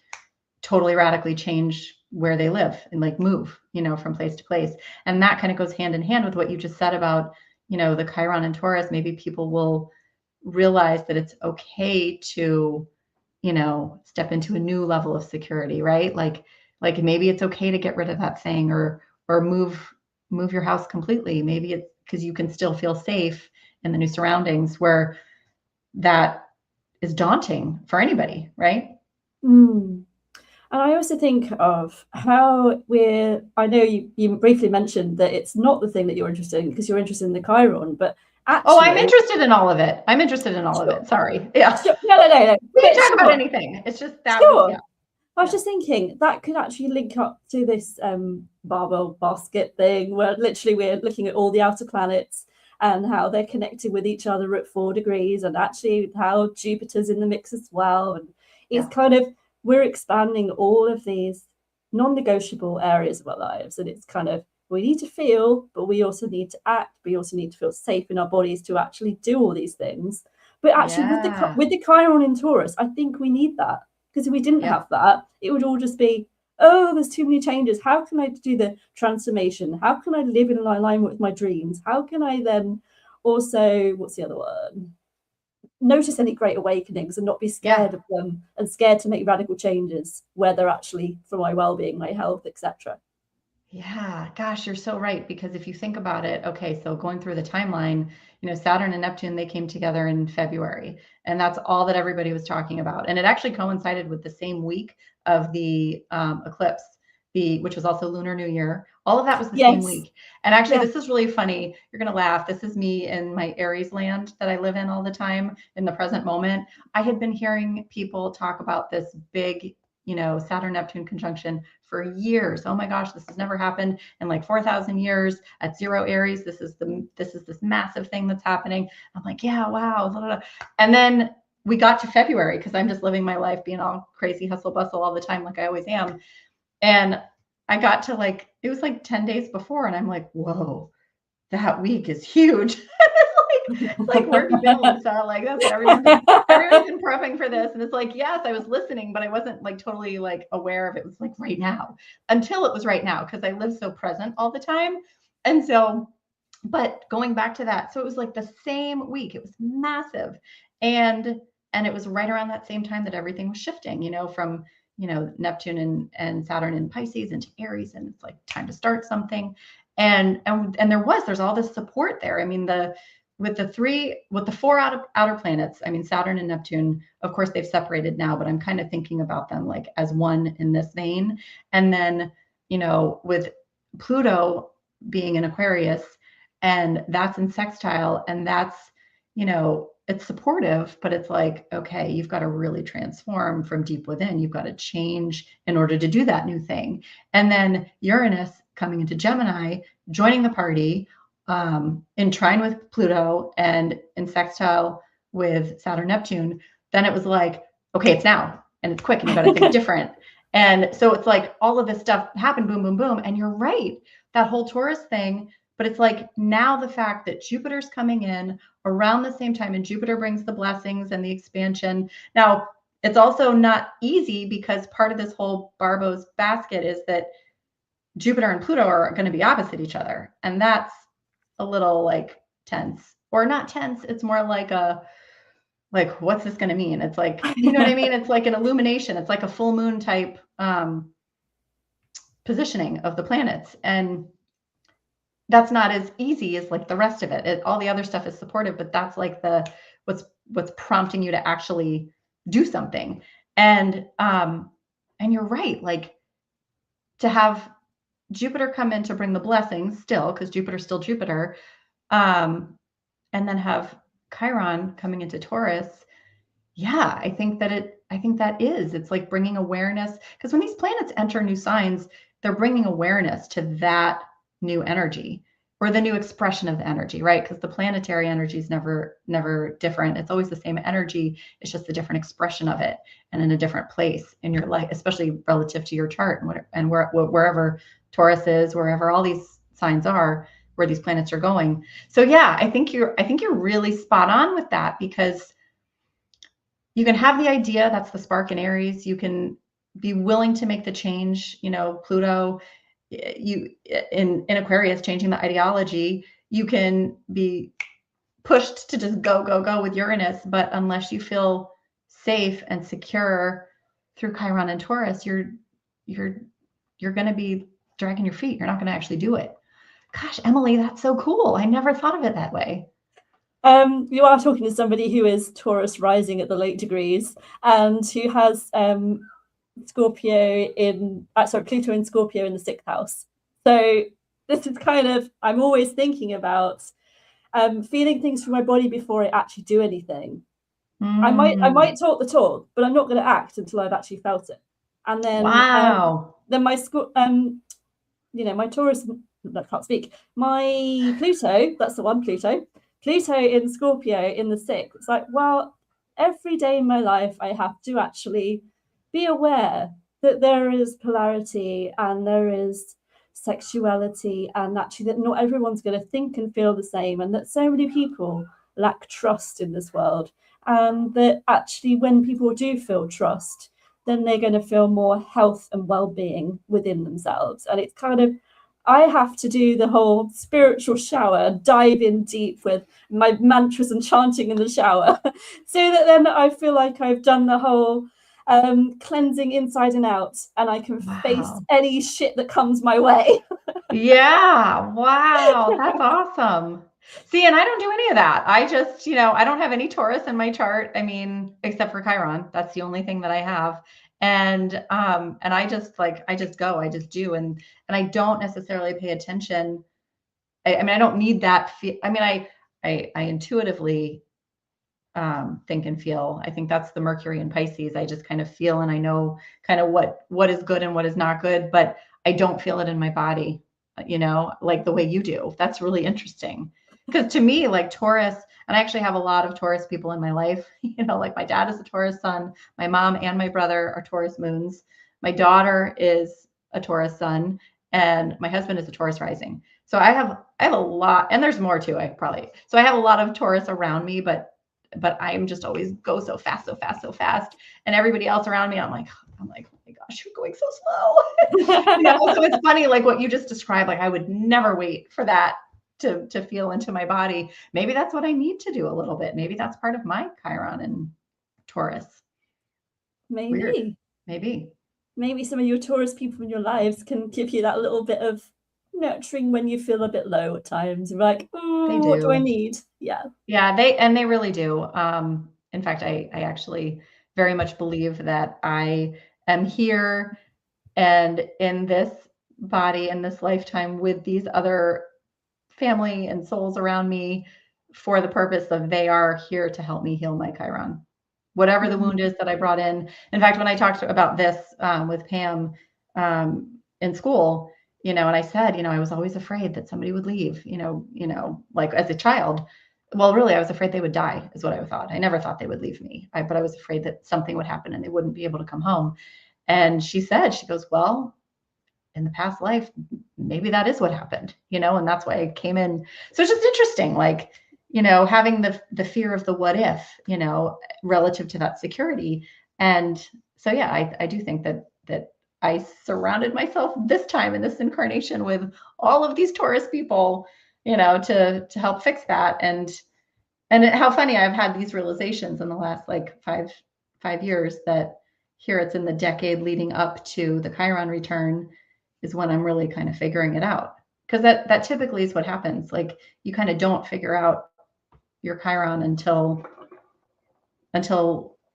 totally radically change where they live and like move, from place to place. And that kind of goes hand in hand with what you just said about, the Chiron and Taurus. Maybe people will realize that it's okay to, step into a new level of security, right? Like maybe it's okay to get rid of that thing or move your house completely. Maybe it's because you can still feel safe in the new surroundings where that is daunting for anybody, right? Mm. And I also think of how I know you briefly mentioned that it's not the thing that you're interested in because you're interested in the Chiron, but Oh, I'm actually, interested in all of it. I'm interested in all of sure, it. Sorry. Yeah. sure, no, We can but talk about sure, anything. It's just that was, sure. yeah. I was Yeah. just thinking that could actually link up to this barbell basket thing where literally we're looking at all the outer planets and how they're connected with each other at 4 degrees, and actually how Jupiter's in the mix as well. And it's Yeah. kind of, we're expanding all of these non-negotiable areas of our lives. And it's kind of, we need to feel, but we also need to act. We also need to feel safe in our bodies to actually do all these things. But actually, Yeah. with the Chiron in Taurus, I think we need that. Because if we didn't Yeah. have that, it would all just be, oh, there's too many changes. How can I do the transformation? How can I live in alignment with my dreams? How can I then also, what's the other one? Notice any great awakenings and not be Yeah. scared of them and scared to make radical changes where they're actually for my well-being, my health, etc. Yeah, gosh, you're so right. Because if you think about it, okay, so going through the timeline, Saturn and Neptune, they came together in February, and that's all that everybody was talking about. And it actually coincided with the same week of the eclipse, which was also Lunar New Year. All of that was the same Yes. week. And actually, Yeah. this is really funny. You're going to laugh. This is me in my Aries land that I live in all the time in the present moment. I had been hearing people talk about this big, Saturn Neptune conjunction for years. Oh my gosh, this has never happened in like 4,000 years at 0 Aries. This is this massive thing that's happening. I'm like, yeah, wow. Blah, blah, blah. And then we got to February because I'm just living my life being all crazy hustle bustle all the time, like I always am. And I got to it was like 10 days before, and I'm like, whoa, that week is huge. It's like, where have you been, Lisa? Like, that's what everyone's been prepping for this. And it's like, yes, I was listening, but I wasn't like totally like aware of it was like right now until it was right now because I live so present all the time. And so, but going back to that, so it was like the same week. It was massive. And it was right around that same time that everything was shifting, from Neptune and Saturn in Pisces into Aries, and it's like time to start something. And there's all this support there. I mean, with the four outer planets, I mean, Saturn and Neptune, of course, they've separated now, but I'm kind of thinking about them like as one in this vein. And then, with Pluto being in Aquarius, and that's in sextile, and that's, it's supportive, but it's like, okay, you've got to really transform from deep within. You've got to change in order to do that new thing. And then Uranus coming into Gemini, joining the party, in trine with Pluto and in sextile with Saturn, Neptune, then it was like, okay, it's now and it's quick and you got to think different. And so it's like all of this stuff happened, boom, boom, boom. And you're right, that whole Taurus thing. But it's like now the fact that Jupiter's coming in around the same time, and Jupiter brings the blessings and the expansion. Now, it's also not easy because part of this whole Barbo's basket is that Jupiter and Pluto are going to be opposite each other. And that's a little like tense, or not tense. It's more like what's this going to mean? It's like, you know what I mean? It's like an illumination. It's like a full moon type positioning of the planets. And that's not as easy as like the rest of it. All the other stuff is supportive, but that's like what's prompting you to actually do something. And you're right, like to have Jupiter come in to bring the blessings still, because Jupiter's still Jupiter, and then have Chiron coming into Taurus. Yeah, I think that is, it's like bringing awareness, because when these planets enter new signs, they're bringing awareness to that new energy or the new expression of the energy, right? Because the planetary energy is never different. It's always the same energy. It's just a different expression of it and in a different place in your life, especially relative to your chart and wherever Taurus is, wherever all these signs are, where these planets are going. So yeah, I think you're really spot on with that, because you can have the idea, that's the spark in Aries. You can be willing to make the change. Pluto, in Aquarius, changing the ideology. You can be pushed to just go with Uranus, but unless you feel safe and secure through Chiron and Taurus, you're going to be dragging your feet. You're not going to actually do it. Gosh, Emily, that's so cool. I never thought of it that way. You are talking to somebody who is Taurus rising at the late degrees and who has Pluto in Scorpio in the 6th house. So this is kind of, I'm always thinking about feeling things from my body before I actually do anything. I might talk the talk, but I'm not going to act until I've actually felt it. And then then my my Taurus, I can't speak. My Pluto, that's the one, Pluto in Scorpio in the 6th. It's like, well, every day in my life, I have to actually be aware that there is polarity and there is sexuality, and actually that not everyone's going to think and feel the same, and that so many people lack trust in this world. And that actually when people do feel trust, then they're going to feel more health and well-being within themselves. And it's kind of, I have to do the whole spiritual shower, dive in deep with my mantras and chanting in the shower, so that then I feel like I've done the whole cleansing inside and out, and I can face any shit that comes my way. Yeah. Wow. That's awesome. See, and I don't do any of that. I just, I don't have any Taurus in my chart. I mean, except for Chiron. That's the only thing that I have. And I just go, I just do. And I don't necessarily pay attention. I mean, I don't need that. I intuitively think and feel. I think that's the Mercury in Pisces. I just kind of feel, and I know kind of what is good and what is not good, but I don't feel it in my body, like the way you do. That's really interesting. Because to me, like Taurus, and I actually have a lot of Taurus people in my life, like my dad is a Taurus sun, my mom and my brother are Taurus moons. My daughter is a Taurus sun, and my husband is a Taurus rising. So I have a lot, and there's more too, so I have a lot of Taurus around me, but I'm just always go so fast. And everybody else around me, I'm like, oh my gosh, you're going so slow. So it's funny, like what you just described, like I would never wait for that to feel into my body. Maybe that's what I need to do a little bit. Maybe that's part of my Chiron and Taurus. Maybe. Weird. Maybe some of your Taurus people in your lives can give you that little bit of nurturing when you feel a bit low at times. You're like, what do I need? Yeah, they really do. In fact, I actually very much believe that I am here and in this body in this lifetime with these other family and souls around me for the purpose of they are here to help me heal my Chiron, whatever the wound is that I brought in. In fact, when I talked about this with Pam in school, and I said, I was always afraid that somebody would leave, like as a child. Well, really, I was afraid they would die is what I thought. I never thought they would leave me, but I was afraid that something would happen and they wouldn't be able to come home. And she goes, well, in the past life, maybe that is what happened, and that's why I came in. So it's just interesting, like, having the fear of the what if, relative to that security. And so, yeah, I do think that I surrounded myself this time in this incarnation with all of these Taurus people, to help fix that. And how funny, I've had these realizations in the last like five years, that here it's in the decade leading up to the Chiron return is when I'm really kind of figuring it out. Because that typically is what happens. Like, you kind of don't figure out your Chiron until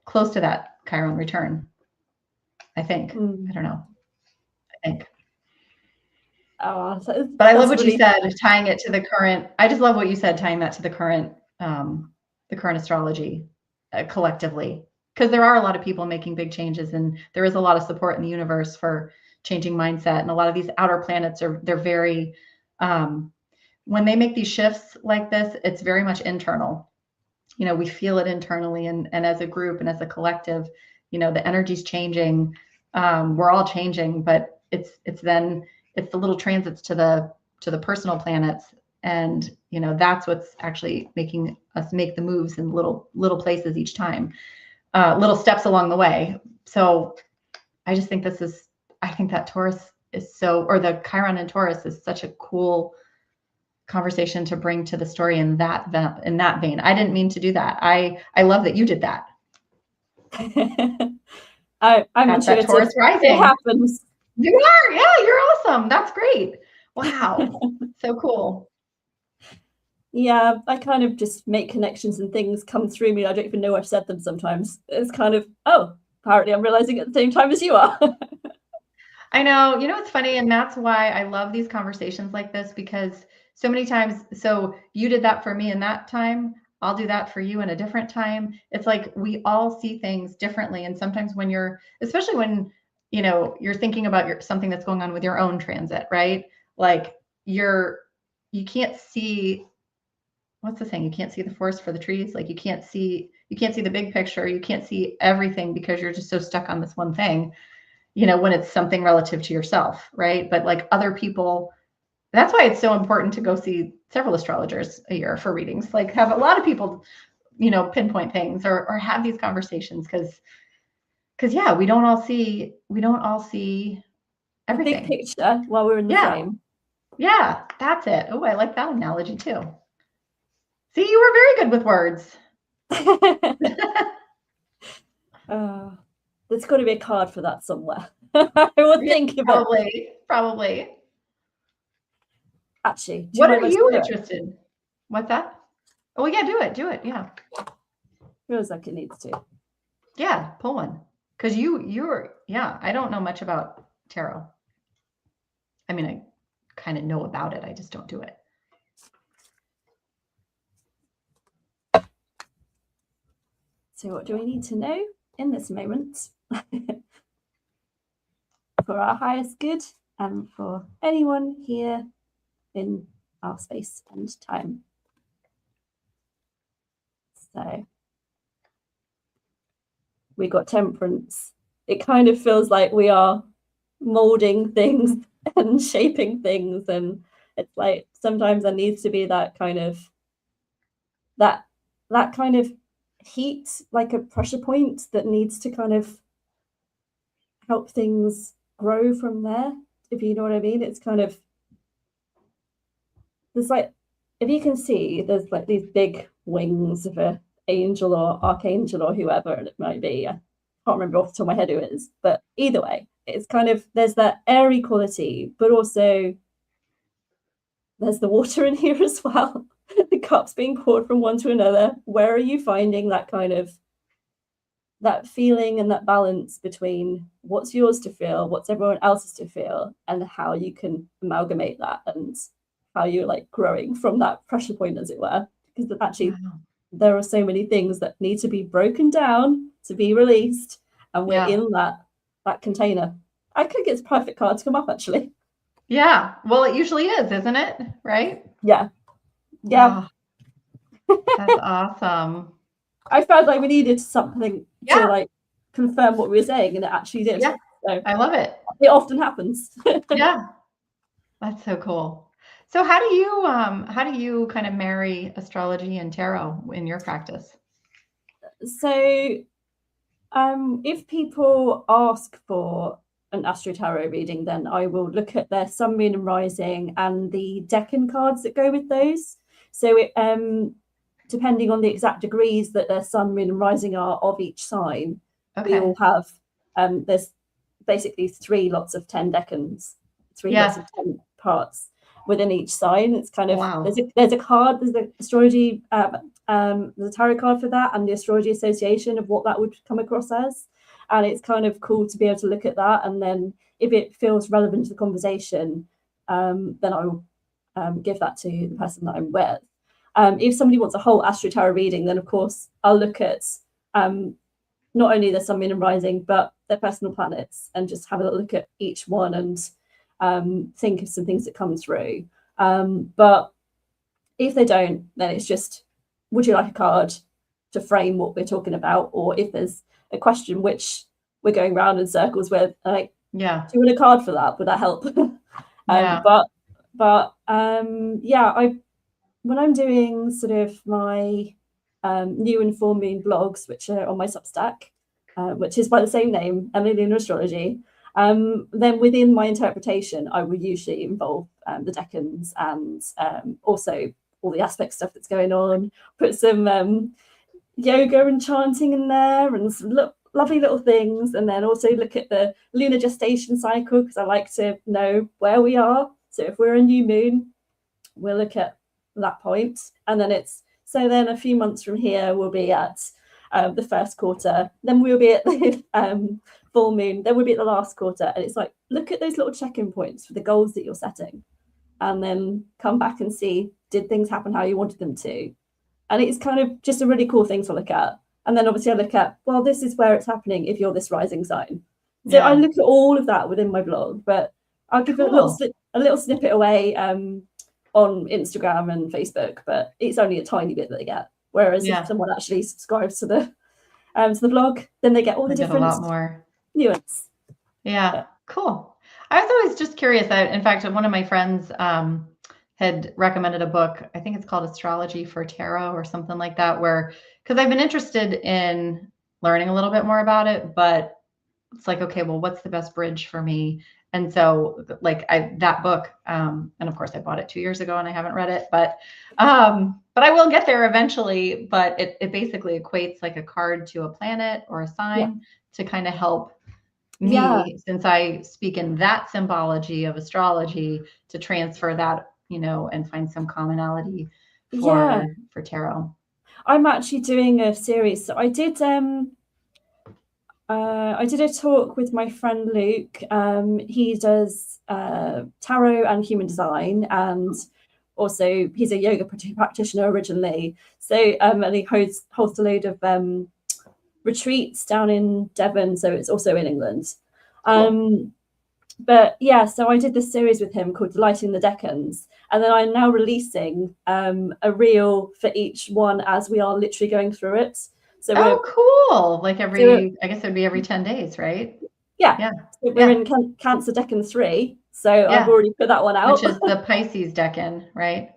close to that Chiron return, I think. I don't know. I think. Oh, but I love what you said, tying it to the current. I just love what you said, tying that to the current astrology collectively, because there are a lot of people making big changes, and there is a lot of support in the universe for changing mindset. And a lot of these outer planets they're very, when they make these shifts like this, it's very much internal. We feel it internally, and as a group and as a collective, the energy's changing. We're all changing, but it's the little transits to the personal planets, and that's what's actually making us make the moves in little places each time, little steps along the way. So I just think I think that Taurus is or the Chiron in Taurus is such a cool conversation to bring to the story in that vein. I didn't mean to do that. I love that you did that. I'm intuitive. Taurus rising. It happens. You are, yeah, you're awesome. That's great. Wow. So cool. Yeah, I kind of just make connections and things come through me. I don't even know I've said them sometimes. It's kind of, apparently I'm realizing at the same time as you are. I know. It's funny, and that's why I love these conversations like this, because so many times, so you did that for me in that time, I'll do that for you in a different time. It's like we all see things differently. And sometimes when especially when, you're thinking about something that's going on with your own transit, right? Like you can't see, what's the saying? You can't see the forest for the trees. Like you can't see the big picture. You can't see everything because you're just so stuck on this one thing, when it's something relative to yourself, right? But like other people, that's why it's so important to go see several astrologers a year for readings. Like have a lot of people, pinpoint things or have these conversations, because yeah, we don't all see everything. The big picture while we're in the frame. Yeah, that's it. Oh, I like that analogy too. See, you were very good with words. There's got to be a card for that somewhere. I would think of it. Probably. Actually, what are you interested in? What's that? Oh yeah, do it. Yeah. Feels like it needs to. Yeah, pull one. Because you're I don't know much about tarot. I mean, I kind of know about it. I just don't do it. So what do we need to know in this moment for our highest good and for anyone here in our space and time? So we got Temperance. It kind of feels like we are molding things and shaping things, and it's like sometimes there needs to be that kind of heat, like a pressure point that needs to kind of help things grow from there, if you know what I mean. It's kind of, there's like, if you can see, there's like these big wings of an angel or archangel or whoever it might be. I can't remember off the top of my head who it is, but either way, it's kind of, there's that airy quality, but also there's the water in here as well. The cups being poured from one to another. Where are you finding that kind of, that feeling and that balance between what's yours to feel, what's everyone else's to feel, and how you can amalgamate that, and how you're like growing from that pressure point, as it were? Because actually there are so many things that need to be broken down to be released, and we're in that container. I think it's a perfect card to come up, actually. Yeah. Well, it usually is, isn't it? Right? Yeah. Yeah. Oh, that's awesome. I felt like we needed something to Yeah. like confirm what we were saying, and it actually did. Yeah. So I love it. it often happens. Yeah. That's so cool. So how do you kind of marry astrology and tarot in your practice? So if people ask for an Astro Tarot reading, then I will look at their sun, moon, and rising and the Decan cards that go with those. So depending on the exact degrees that their sun, moon, and rising are of each sign, we Okay. all have there's basically 3 lots of 10 decans, 3 lots Yeah. of 10 parts within each sign. It's kind of Wow. there's a card, there's the astrology there's a tarot card for that, and the astrology association of what that would come across as. And it's kind of cool to be able to look at that, and then if it feels relevant to the conversation, then I will give that to the person that I'm with. If somebody wants a whole Astro Tarot reading, then of course I'll look at not only their sun, moon, and rising, but their personal planets, and just have a look at each one and think of some things that come through. But if they don't, then it's just, would you like a card to frame what we're talking about? Or if there's a question which we're going round in circles with, like, Yeah. do you want a card for that? Would that help? Yeah. Yeah, when I'm doing sort of my new and full moon blogs, which are on my Substack, which is by the same name, Lunar Astrology, then within my interpretation, I will usually involve the decans and also all the aspect stuff that's going on, put some yoga and chanting in there and some lovely little things, and then also look at the lunar gestation cycle, because I like to know where we are. So if we're a new moon, we'll look at that point, and then then a few months from here we'll be at the first quarter, then we'll be at the full moon, then we'll be at the last quarter, and it's like, look at those little check-in points for the goals that you're setting, and then come back and see, did things happen how you wanted them to? And it's kind of just a really cool thing to look at. And then obviously I look at, well, this is where it's happening if you're this rising sign. So I look at all of that within my blog, but I'll give a little snippet away on Instagram and Facebook, but it's only a tiny bit that they get. Whereas if someone actually subscribes to the blog, then they get all the different a lot more nuance. Yeah, cool. I was always just curious. In fact, one of my friends had recommended a book. I think it's called Astrology for Tarot or something like that, because I've been interested in learning a little bit more about it, but it's like, okay, well, what's the best bridge for me? And so that book, and of course I bought it 2 years ago and I haven't read it, but I will get there eventually. But it basically equates like a card to a planet or a sign to kind of help me, since I speak in that symbology of astrology, to transfer that, and find some commonality for tarot. I'm actually doing a series. So I did a talk with my friend Luke. He does tarot and human design, and also he's a yoga practitioner originally. So and he hosts a load of retreats down in Devon, so it's also in England. Cool. But yeah, so I did this series with him called Delighting the Decans, and then I'm now releasing a reel for each one as we are literally going through it. So cool! Like I guess it would be every 10 days, right? Yeah. So we're in Cancer Decan 3, so I've already put that one out. Which is the Pisces Decan, right?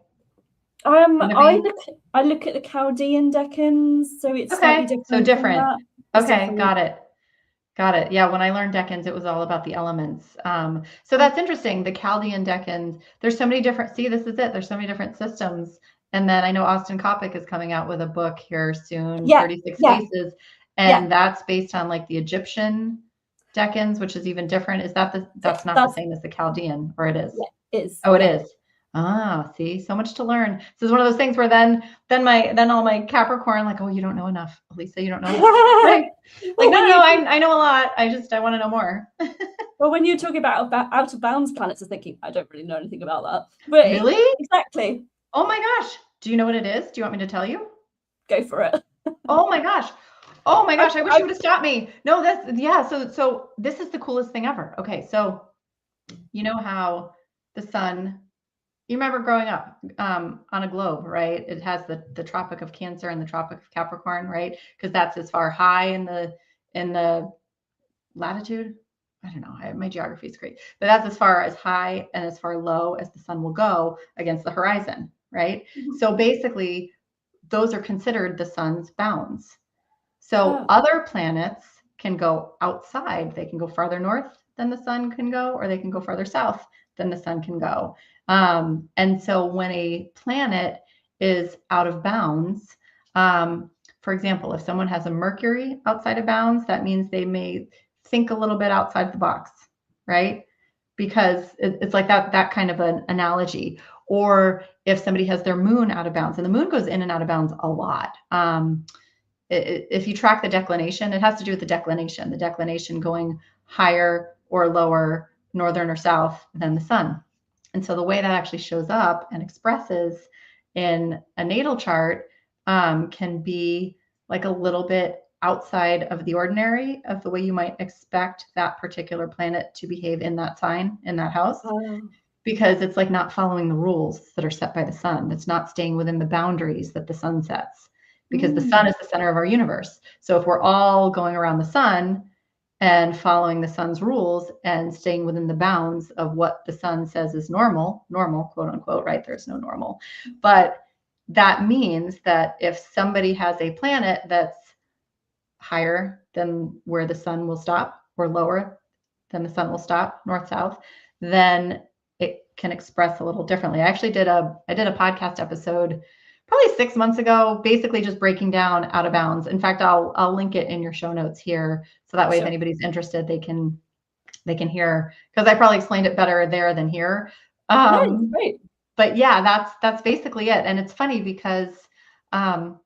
I look at the Chaldean decans, so it's slightly different. So different. Okay, got it. Yeah, when I learned decans, it was all about the elements. So that's interesting. The Chaldean decans, there's so many different, this is it. There's so many different systems. And then I know Austin Coppock is coming out with a book here soon, 36 Faces. And that's based on like the Egyptian decans, which is even different. Is that's not the same as the Chaldean, or it is? Yeah, it is. Oh, it is. Ah, see, so much to learn. So it's one of those things where then all my Capricorn, like, oh, you don't know enough, Alisa, you don't know enough. Right? Like, no, I know a lot. I want to know more. Well, when you're talking about out of bounds planets, I'm thinking, I don't really know anything about that. But really? Exactly. Oh my gosh. Do you know what it is? Do you want me to tell you? Go for it. Oh my gosh. I wish you would have stopped me. No, so this is the coolest thing ever. Okay, so you know how the sun, you remember growing up on a globe, right? It has the Tropic of Cancer and the Tropic of Capricorn, right? Because that's as far high in the latitude. I don't know. My geography is great, but that's as far as high and as far low as the sun will go against the horizon, right? Mhm. So basically, those are considered the sun's bounds. So Oh. other planets can go outside. They can go farther north than the sun can go, or they can go farther south than the sun can go. And so when a planet is out of bounds, for example, if someone has a Mercury outside of bounds, that means they may think a little bit outside the box, right? Because it's like that kind of an analogy. Or if somebody has their moon out of bounds, and the moon goes in and out of bounds a lot. If you track the declination, it has to do with the declination going higher or lower, northern or south than the sun. And so the way that actually shows up and expresses in a natal chart can be like a little bit outside of the ordinary of the way you might expect that particular planet to behave in that sign, in that house. Because it's like not following the rules that are set by the sun. It's not staying within the boundaries that the sun sets, because the sun is the center of our universe. So if we're all going around the sun and following the sun's rules and staying within the bounds of what the sun says is normal, quote unquote, right? There's no normal. But that means that if somebody has a planet that's higher than where the sun will stop or lower than the sun will stop, north, south, then it can express a little differently. I did a podcast episode probably 6 months ago, basically just breaking down out of bounds. In fact, I'll link it in your show notes here. So that way, if anybody's interested, they can hear, because I probably explained it better there than here. Great. But yeah, that's basically it. And it's funny because one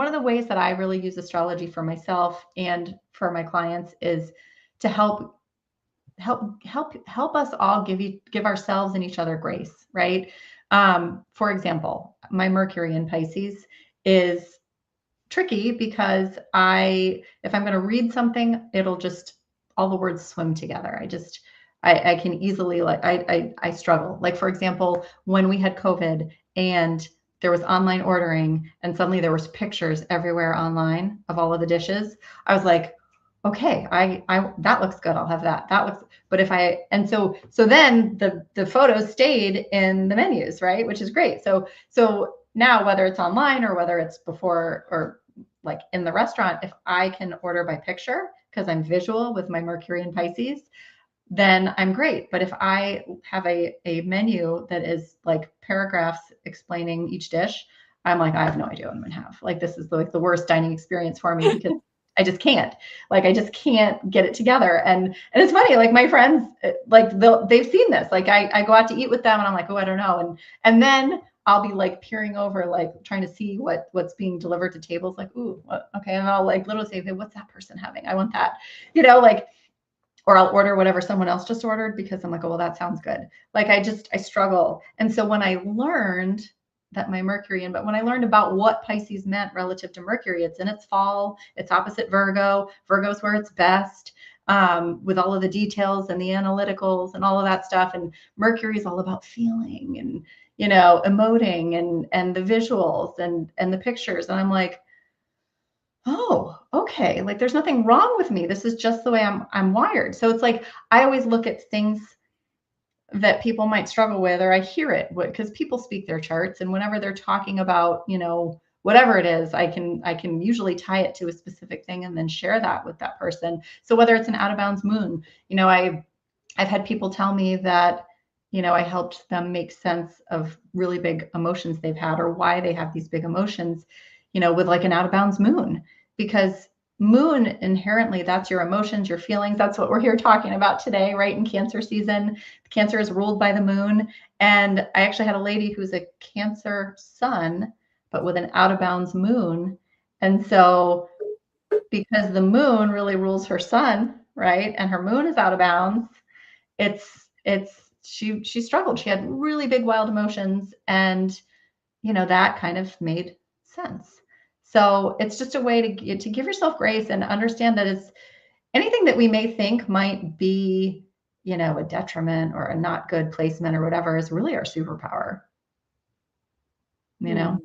of the ways that I really use astrology for myself and for my clients is to help us all give ourselves and each other grace, right? For example, my Mercury in Pisces is tricky because if I'm going to read something, it'll just, all the words swim together. I can easily, like, I struggle. Like, for example, when we had COVID and there was online ordering and suddenly there was pictures everywhere online of all of the dishes, I was like, okay, I that looks good. I'll have that. That looks, but if I, and so then the photos stayed in the menus, right? Which is great. So now, whether it's online or whether it's before or like in the restaurant, if I can order by picture because I'm visual with my Mercury and Pisces, then I'm great. But if I have a menu that is like paragraphs explaining each dish, I'm like, I have no idea what I'm gonna have. Like, this is like the worst dining experience for me because I just can't get it together. And it's funny, like my friends, like they've seen this. Like I go out to eat with them and I'm like, oh, I don't know. And then I'll be like peering over, like trying to see what's being delivered to tables. Like, ooh, okay. And I'll like literally say, hey, what's that person having? I want that, like, or I'll order whatever someone else just ordered because I'm like, oh, well, that sounds good. Like I struggle. And so when I learned that my Mercury, but when I learned about what Pisces meant relative to Mercury, it's in its fall, it's opposite Virgo. Virgo's where it's best, with all of the details and the analyticals and all of that stuff. And Mercury is all about feeling and, emoting and the visuals and the pictures. And I'm like, oh, okay. Like there's nothing wrong with me. This is just the way I'm wired. So it's like, I always look at things that people might struggle with, or I hear it because people speak their charts, and whenever they're talking about, whatever it is, I can usually tie it to a specific thing and then share that with that person. So whether it's an out of bounds moon, I've had people tell me that, I helped them make sense of really big emotions they've had or why they have these big emotions, with like an out of bounds moon, because moon inherently, that's your emotions, your feelings. That's what we're here talking about today, right? In Cancer season, Cancer is ruled by the moon. And I actually had a lady who's a Cancer sun, but with an out of bounds moon. And so because the moon really rules her sun, right? And her moon is out of bounds, she struggled. She had really big wild emotions, and that kind of made sense. So it's just a way to give yourself grace and understand that it's anything that we may think might be, you know, a detriment or a not good placement or whatever is really our superpower, you know?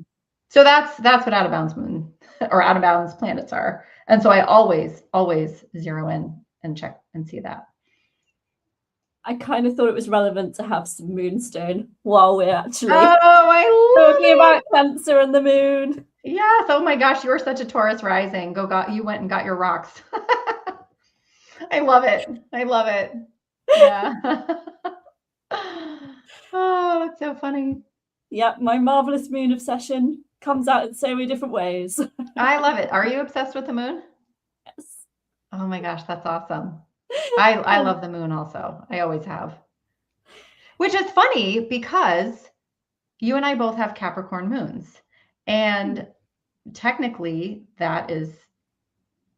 So that's what out of bounds moon or out of bounds planets are. And so I always zero in and check and see that. I kind of thought it was relevant to have some moonstone while we're actually I love talking about Cancer and the moon. Yes. Oh my gosh, you are such a Taurus rising. You went and got your rocks. I love it. I love it. Yeah. Oh, that's so funny. Yeah, my marvelous moon obsession comes out in so many different ways. I love it. Are you obsessed with the moon? Yes. Oh my gosh, that's awesome. I love the moon also. I always have. Which is funny because you and I both have Capricorn moons. And technically that is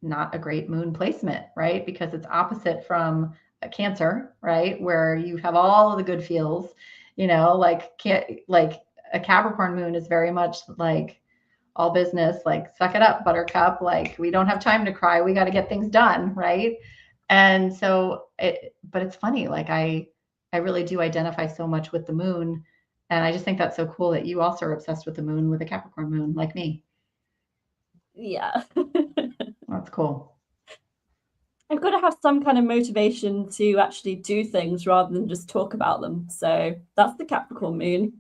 not a great moon placement, right? Because it's opposite from a Cancer, right? Where you have all of the good feels, you know, like a Capricorn moon is very much like all business, like suck it up, buttercup. Like we don't have time to cry. We got to get things done, right? And so but it's funny, like I really do identify so much with the moon. And I just think that's so cool that you also are obsessed with the moon with a Capricorn moon like me. Yeah. That's cool. I've got to have some kind of motivation to actually do things rather than just talk about them. So that's the Capricorn moon.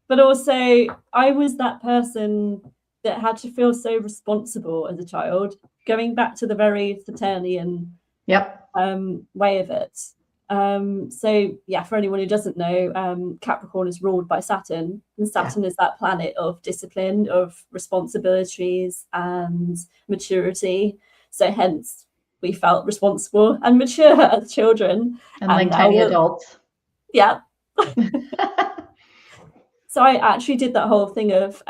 But also, I was that person that had to feel so responsible as a child, going back to the very Saturnian Yep. way of it. So yeah, for anyone who doesn't know, Capricorn is ruled by Saturn, and Saturn is that planet of discipline, of responsibilities and maturity. So hence we felt responsible and mature as children. And like tiny adults. Yeah. So I actually did that whole thing of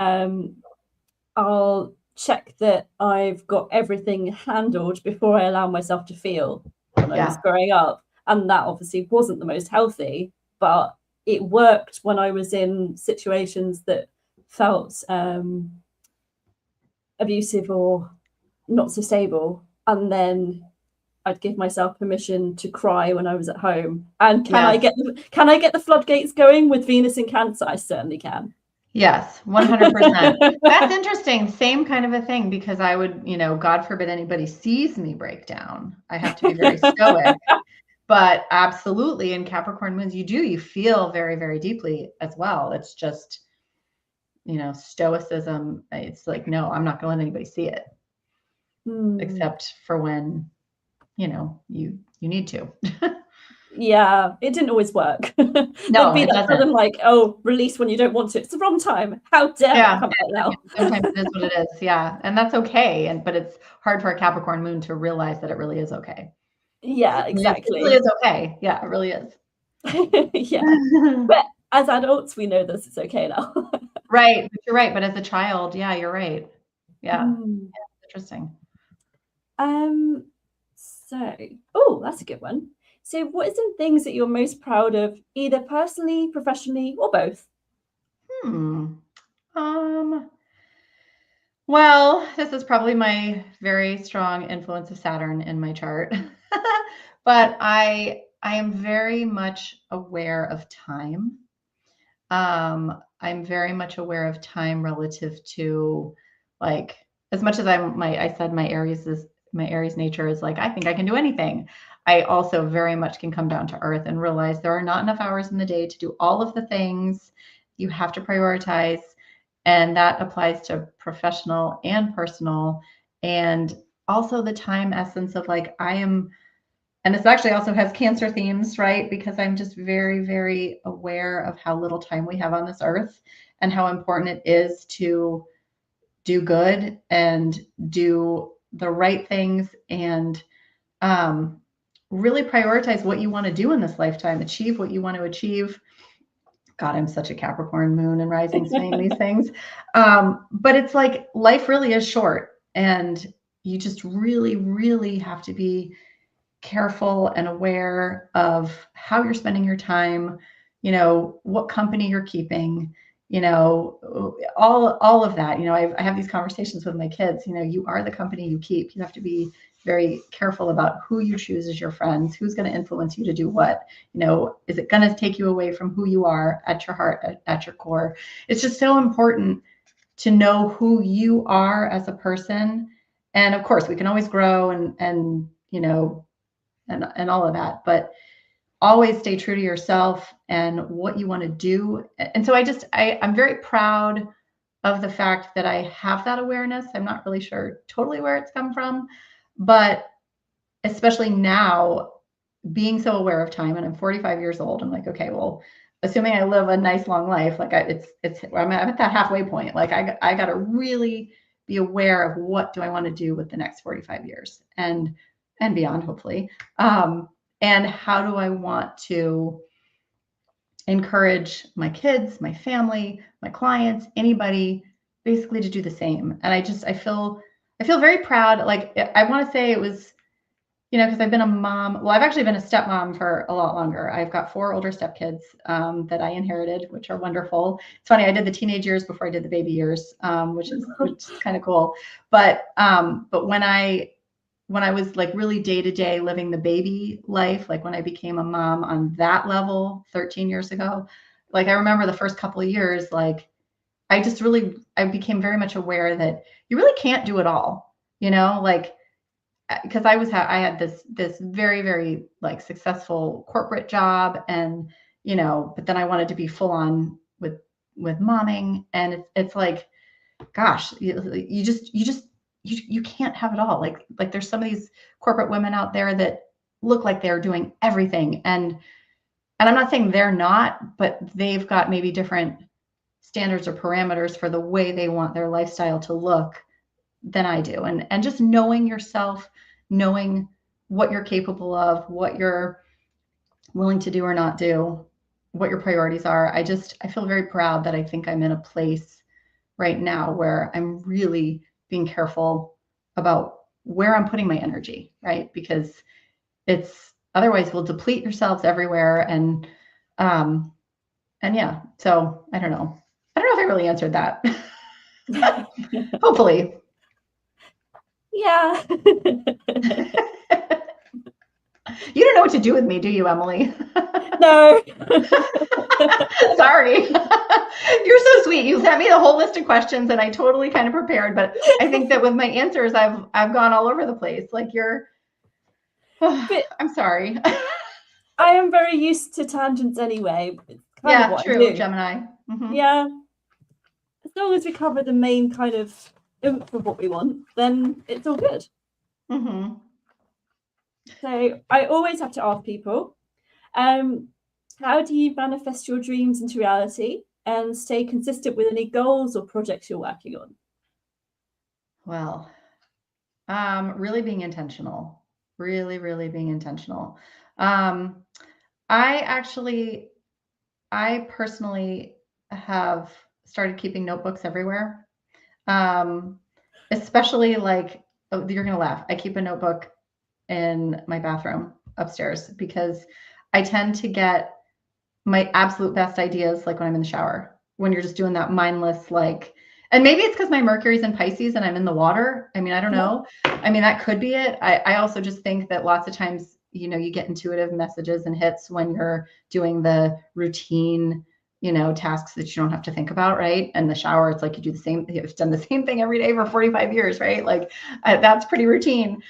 I'll check that I've got everything handled before I allow myself to feel when I was growing up. And that obviously wasn't the most healthy, but it worked when I was in situations that felt abusive or not so stable. And then I'd give myself permission to cry when I was at home. And can I get the floodgates going with Venus in Cancer? I certainly can. Yes, 100%. That's interesting. Same kind of a thing, because I would, you know, God forbid anybody sees me break down. I have to be very stoic. But absolutely, in Capricorn moons, you feel very, very deeply as well. It's just, you know, stoicism. It's like, no, I'm not going to let anybody see it, except for when, you know, you need to. Yeah, it didn't always work. No, there'd be that sudden like, oh, release when you don't want to. It's the wrong time. How dare it come out now? Sometimes it is what it is. Yeah, and that's okay. But it's hard for a Capricorn moon to realize that it really is okay. Yeah, exactly. It really is okay. Yeah, it really is. Yeah. But as adults, we know this is okay now. Right. But you're right. But as a child, yeah, you're right. Yeah. Interesting. So, that's a good one. So what are some things that you're most proud of, either personally, professionally, or both? Well, this is probably my very strong influence of Saturn in my chart. But I am very much aware of time. I'm very much aware of time relative to, like, as much as I said my Aries nature is like, I think I can do anything. I also very much can come down to earth and realize there are not enough hours in the day to do all of the things. You have to prioritize. And that applies to professional and personal. And also the time essence of like, and this actually also has Cancer themes, right? Because I'm just very, very aware of how little time we have on this earth and how important it is to do good and do the right things and really prioritize what you want to do in this lifetime, achieve what you want to achieve. God, I'm such a Capricorn moon and rising saying these things. But it's like life really is short, and you just really, really have to be careful and aware of how you're spending your time, you know, what company you're keeping, you know, all of that. You know, I have these conversations with my kids. You know, you are the company you keep. You have to be very careful about who you choose as your friends, who's going to influence you to do what. Is it going to take you away from who you are at your heart, at your core? It's just so important to know who you are as a person. And of course, we can always grow and all of that, but always stay true to yourself and what you want to do. And so I'm very proud of the fact that I have that awareness. I'm not really sure totally where it's come from, but especially now, being so aware of time, and I'm 45 years old, I'm like, okay, well, assuming I live a nice long life, like I'm at that halfway point. Like I got to really be aware of what do I want to do with the next 45 years and beyond, hopefully. And how do I want to encourage my kids, my family, my clients, anybody basically to do the same. And I feel very proud. Like, I want to say it was, because I've been a mom. Well, I've actually been a stepmom for a lot longer. I've got 4 older stepkids that I inherited, which are wonderful. It's funny, I did the teenage years before I did the baby years, which is kind of cool. But when I was like really day to day living the baby life, like when I became a mom on that level 13 years ago, like I remember the first couple of years, like I became very much aware that you really can't do it all, like, because I had this very, very like successful corporate job, and but then I wanted to be full on with momming, and it's like, gosh, you can't have it all. Like there's some of these corporate women out there that look like they're doing everything, and I'm not saying they're not, but they've got maybe different standards or parameters for the way they want their lifestyle to look than I do. And just knowing yourself, knowing what you're capable of, what you're willing to do or not do, what your priorities are. I feel very proud that I think I'm in a place right now where I'm really being careful about where I'm putting my energy, right? Because otherwise we'll deplete yourselves everywhere. And yeah, so I don't know if I really answered that. Hopefully. Yeah. You don't know what to do with me, do you, Emily? No. Sorry. You're so sweet. You sent me a whole list of questions and I totally kind of prepared, but I think that with my answers, I've gone all over the place. Like I'm sorry. I am very used to tangents anyway. It's kind of what true, I do. Gemini. Mm-hmm. Yeah. As long as we cover the main kind of oomph of what we want, then it's all good. Mm-hmm. So I always have to ask people, how do you manifest your dreams into reality and stay consistent with any goals or projects you're working on? Well, really being intentional. Really, really being intentional. I personally have started keeping notebooks everywhere. Especially like, oh, you're going to laugh. I keep a notebook in my bathroom upstairs because I tend to get my absolute best ideas like when I'm in the shower, when you're just doing that mindless, like, and maybe it's because my Mercury's in Pisces and I'm in the water. I mean, I don't know. I mean, that could be it. I also just think that lots of times, you get intuitive messages and hits when you're doing the routine, tasks that you don't have to think about, right? And the shower, it's like you've done the same thing every day for 45 years, right? Like that's pretty routine.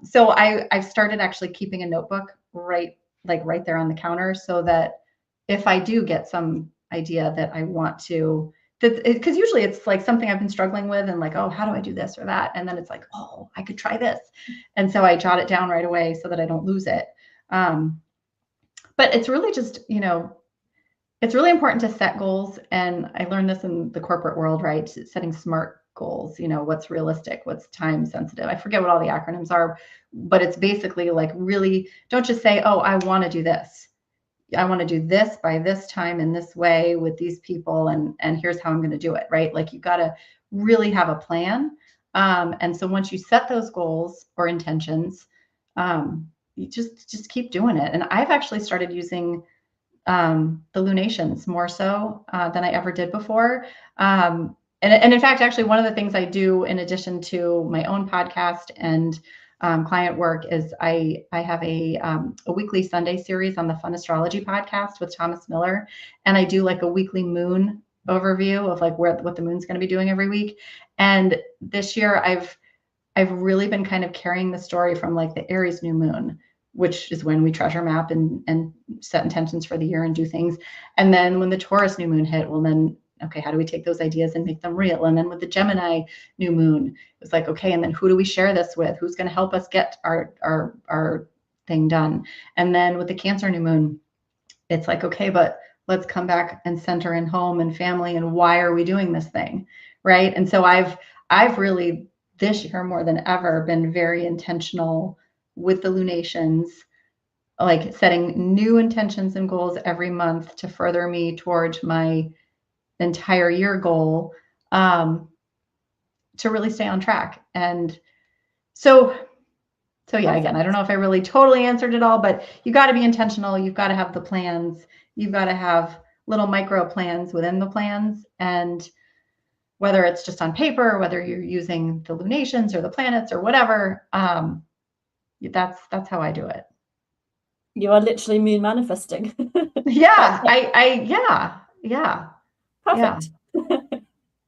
So I've started actually keeping a notebook right there on the counter, so that if I do get some idea that I want to, because usually it's like something I've been struggling with and like, oh, how do I do this or that? And then it's like, oh, I could try this. And so I jot it down right away so that I don't lose it. But it's really just, it's really important to set goals. And I learned this in the corporate world, right? Setting SMART goals, what's realistic, what's time sensitive. I forget what all the acronyms are, but it's basically like, really don't just say, oh, I want to do this. I want to do this by this time in this way with these people, and here's how I'm going to do it, right? Like you got to really have a plan. And so once you set those goals or intentions, you just keep doing it. And I've actually started using the lunations more so than I ever did before. And in fact, actually, one of the things I do in addition to my own podcast and client work is I have a weekly Sunday series on the Fun Astrology podcast with Thomas Miller, and I do like a weekly moon overview of like what the moon's going to be doing every week. And this year I've really been kind of carrying the story from like the Aries new moon, which is when we treasure map and set intentions for the year and do things. And then when the Taurus new moon hit, well then, okay, how do we take those ideas and make them real? And then with the Gemini new moon, it's like, okay, and then who do we share this with? Who's going to help us get our thing done? And then with the Cancer new moon, it's like, okay, but let's come back and center in home and family and why are we doing this thing, right? And so I've really this year more than ever been very intentional with the lunations, like setting new intentions and goals every month to further me towards my entire year goal, to really stay on track. And so yeah, again, I don't know if I really totally answered it all, but you got to be intentional. You've got to have the plans. You've got to have little micro plans within the plans. And whether it's just on paper, or whether you're using the lunations or the planets or whatever, that's how I do it. You are literally moon manifesting. Yeah, yeah. Perfect.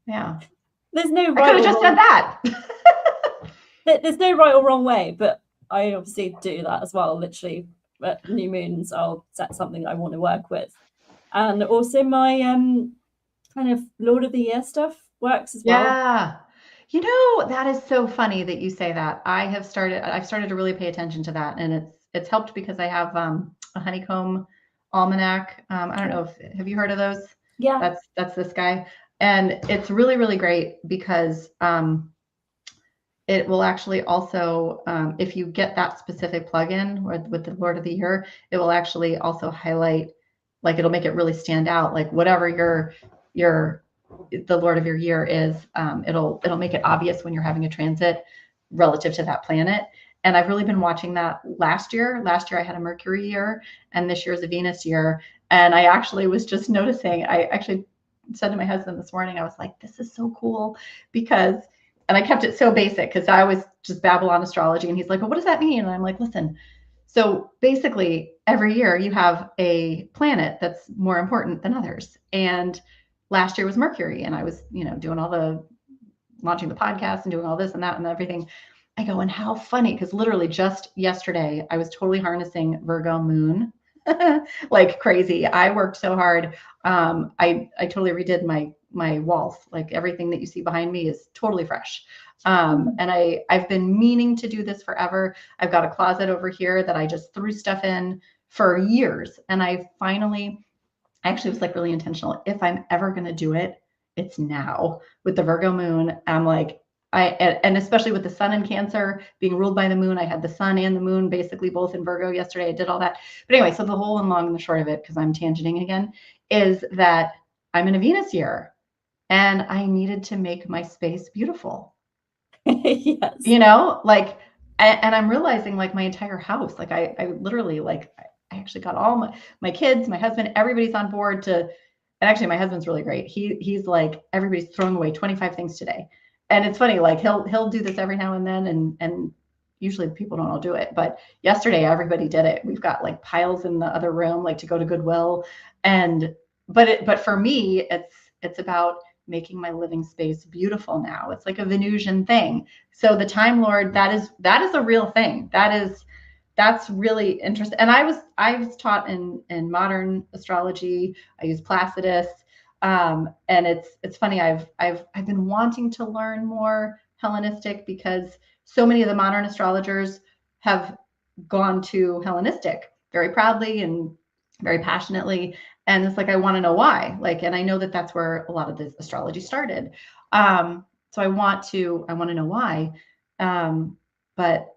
Yeah. There's no right. I could have just said that. There's no right or wrong way, but I obviously do that as well. Literally, at new moons, I'll set something I want to work with, and also my kind of Lord of the Year stuff works as well. Yeah. You know, that is so funny that you say that. I've started to really pay attention to that, and it's helped because I have a honeycomb almanac. I don't know have you heard of those? Yeah. That's this guy. And it's really, really great because it will actually also, if you get that specific plugin with the Lord of the Year, it will actually also highlight, like it'll make it really stand out, like whatever the Lord of your year is, it'll make it obvious when you're having a transit relative to that planet. And I've really been watching that last year. Last year I had a Mercury year, and this year is a Venus year. And I actually was just noticing, I actually said to my husband this morning, I was like, this is so cool because, and I kept it so basic because I always just babble on astrology. And he's like, well, what does that mean? And I'm like, listen, so basically every year you have a planet that's more important than others. And last year was Mercury, and I was, doing all the launching the podcast and doing all this and that and everything. I go, and how funny, because literally just yesterday I was totally harnessing Virgo moon like crazy. I worked so hard. I totally redid my walls. Like everything that you see behind me is totally fresh. And I've been meaning to do this forever. I've got a closet over here that I just threw stuff in for years. And I actually was like really intentional. If I'm ever going to do it, it's now with the Virgo moon. I'm like, and especially with the sun in Cancer being ruled by the moon, I had the sun and the moon basically both in Virgo yesterday. I did all that. But anyway, so the whole and long and the short of it, because I'm tangenting again, is that I'm in a Venus year and I needed to make my space beautiful. Yes. Like, and I'm realizing like my entire house, like I literally like, I actually got all my kids, my husband, everybody's on board to, and actually my husband's really great. He's like, everybody's throwing away 25 things today. And it's funny, like he'll do this every now and then, and usually people don't all do it. But yesterday everybody did it. We've got like piles in the other room, like to go to Goodwill. But for me, it's about making my living space beautiful now. It's like a Venusian thing. So the Time Lord, that is a real thing. That's really interesting. And I was taught in modern astrology. I use Placidus. And it's funny. I've been wanting to learn more Hellenistic because so many of the modern astrologers have gone to Hellenistic very proudly and very passionately. And it's like, I want to know why, and I know that that's where a lot of this astrology started. So I want to know why. But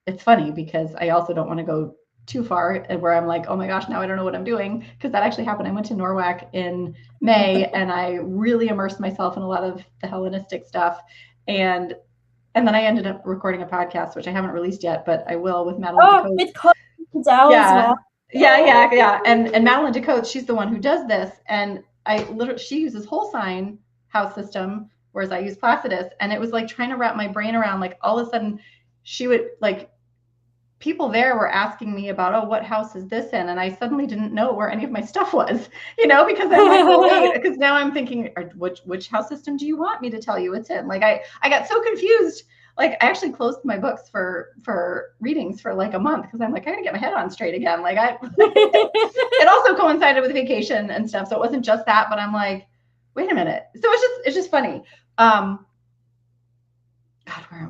it's funny because I also don't want to go too far where I'm like, oh my gosh, now I don't know what I'm doing. Because that actually happened. I went to Norwalk in May and I really immersed myself in a lot of the Hellenistic stuff. And then I ended up recording a podcast, which I haven't released yet, but I will with Madeline. With well. Yeah. And Madeline Decote, she's the one who does this. And she uses whole sign house system, whereas I use Placidus. And it was like trying to wrap my brain around, like all of a sudden she would like, people there were asking me about, oh, what house is this in? And I suddenly didn't know where any of my stuff was, because I'm like, well, wait, because now I'm thinking, which house system do you want me to tell you it's in? Like, I got so confused. Like, I actually closed my books for readings for like a month because I'm like, I gotta get my head on straight again. Like, it also coincided with vacation and stuff, so it wasn't just that. But I'm like, wait a minute. So it's just funny. God,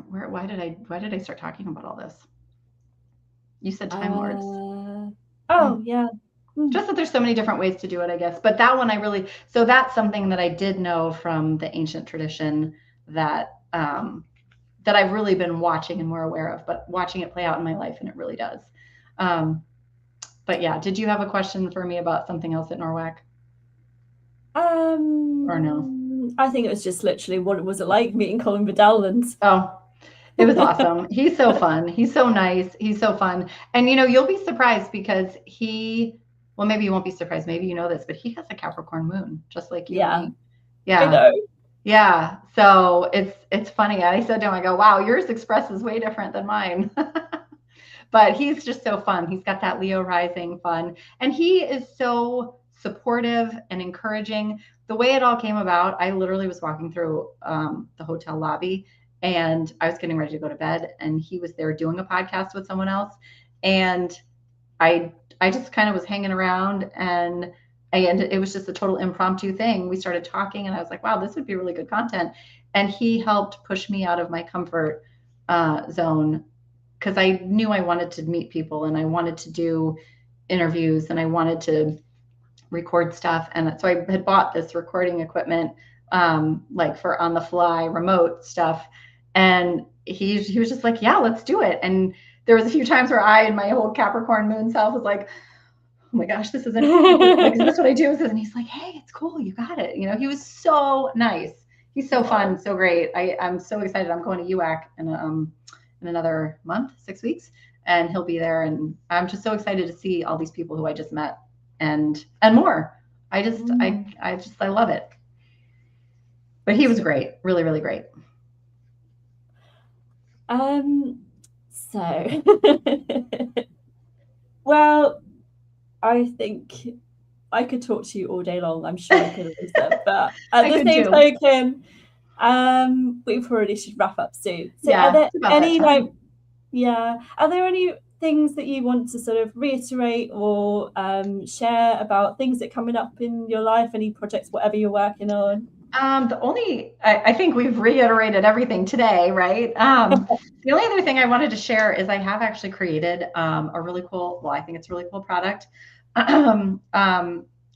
why did I start talking about all this? You said Time Lords. Yeah. Just that there's so many different ways to do it, I guess. But that one so that's something that I did know from the ancient tradition that that I've really been watching and more aware of, but watching it play out in my life, and it really does. But yeah, did you have a question for me about something else at Norwalk? Or no? I think it was just literally what was it like meeting Colin Bedell and it was awesome. He's so fun. He's so nice. He's so fun. And you'll be surprised because well, maybe you won't be surprised. Maybe you know this, but he has a Capricorn moon, just like you and me. Yeah. I know. Yeah. So it's funny. I said to him, I go, wow, yours expresses way different than mine. But he's just so fun. He's got that Leo rising fun. And he is so supportive and encouraging. The way it all came about, I literally was walking through the hotel lobby and I was getting ready to go to bed, and he was there doing a podcast with someone else. And I just kind of was hanging around, and it was just a total impromptu thing. We started talking and I was like, wow, this would be really good content. And he helped push me out of my comfort zone, because I knew I wanted to meet people and I wanted to do interviews and I wanted to record stuff. And so I had bought this recording equipment, like for on the fly remote stuff. And he was just like, yeah, let's do it. And there was a few times where I, in my whole Capricorn moon self, was like, oh my gosh, this isn't like, is this what I do? And he's like, hey, it's cool. You got it. He was so nice. He's so fun. So great. I'm so excited. I'm going to UAC in another month, 6 weeks, and he'll be there. And I'm just so excited to see all these people who I just met and more. I love it. But he was great. Really, really great. So, well, I think I could talk to you all day long. I'm sure I could, Alisa, but at the same token, we probably should wrap up soon. So, yeah, are there any things that you want to sort of reiterate or share about things that are coming up in your life, any projects, whatever you're working on? I think we've reiterated everything today, right? The only other thing I wanted to share is I have actually created a really cool, well, I think it's a really cool product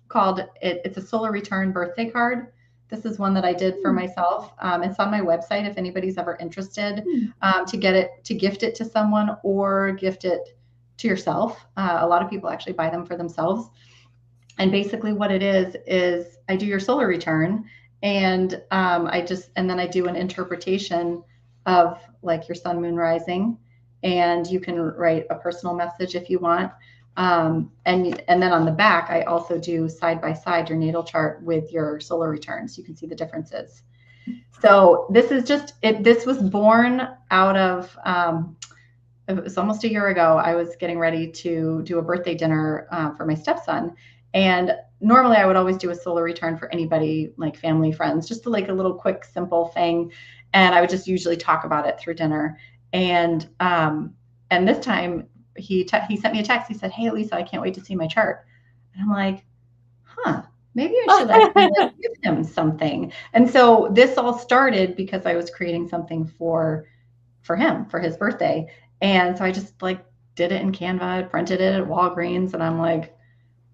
called, it's a solar return birthday card. This is one that I did for myself. It's on my website if anybody's ever interested to gift it to someone or gift it to yourself. A lot of people actually buy them for themselves. And basically what it is I do your solar return, and then I do an interpretation of like your sun, moon, rising, and you can write a personal message if you want. And then on the back, I also do side by side your natal chart with your solar returns. You can see the differences. So this is this was born out of, it was almost a year ago. I was getting ready to do a birthday dinner for my stepson. And normally I would always do a solar return for anybody, like family, friends, just like a little quick, simple thing. And I would just usually talk about it through dinner. And this time he sent me a text. He said, hey, Alisa, I can't wait to see my chart. And I'm like, maybe I should actually give him something. And so this all started because I was creating something for him, for his birthday. And so I just like did it in Canva, printed it at Walgreens. And I'm like,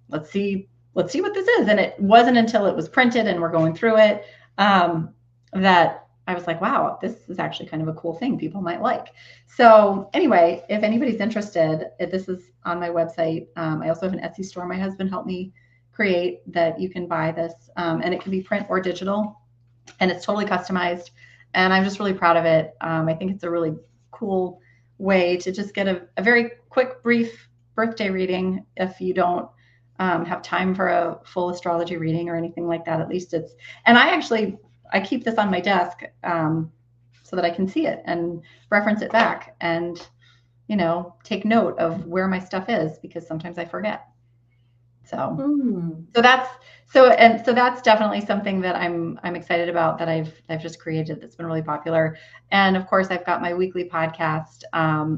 let's see what this is. And it wasn't until it was printed and we're going through it that I was like, wow, this is actually kind of a cool thing people might like. So anyway, if anybody's interested, this is on my website. I also have an Etsy store my husband helped me create that you can buy this, and it can be print or digital, and it's totally customized. And I'm just really proud of it. I think it's a really cool way to just get a very quick, brief birthday reading if you don't have time for a full astrology reading or anything like that. At least and I keep this on my desk so so that I can see it and reference it back and, take note of where my stuff is, because sometimes I forget. So that's definitely something that I'm excited about, that I've just created, that's been really popular. And of course, I've got my weekly podcast,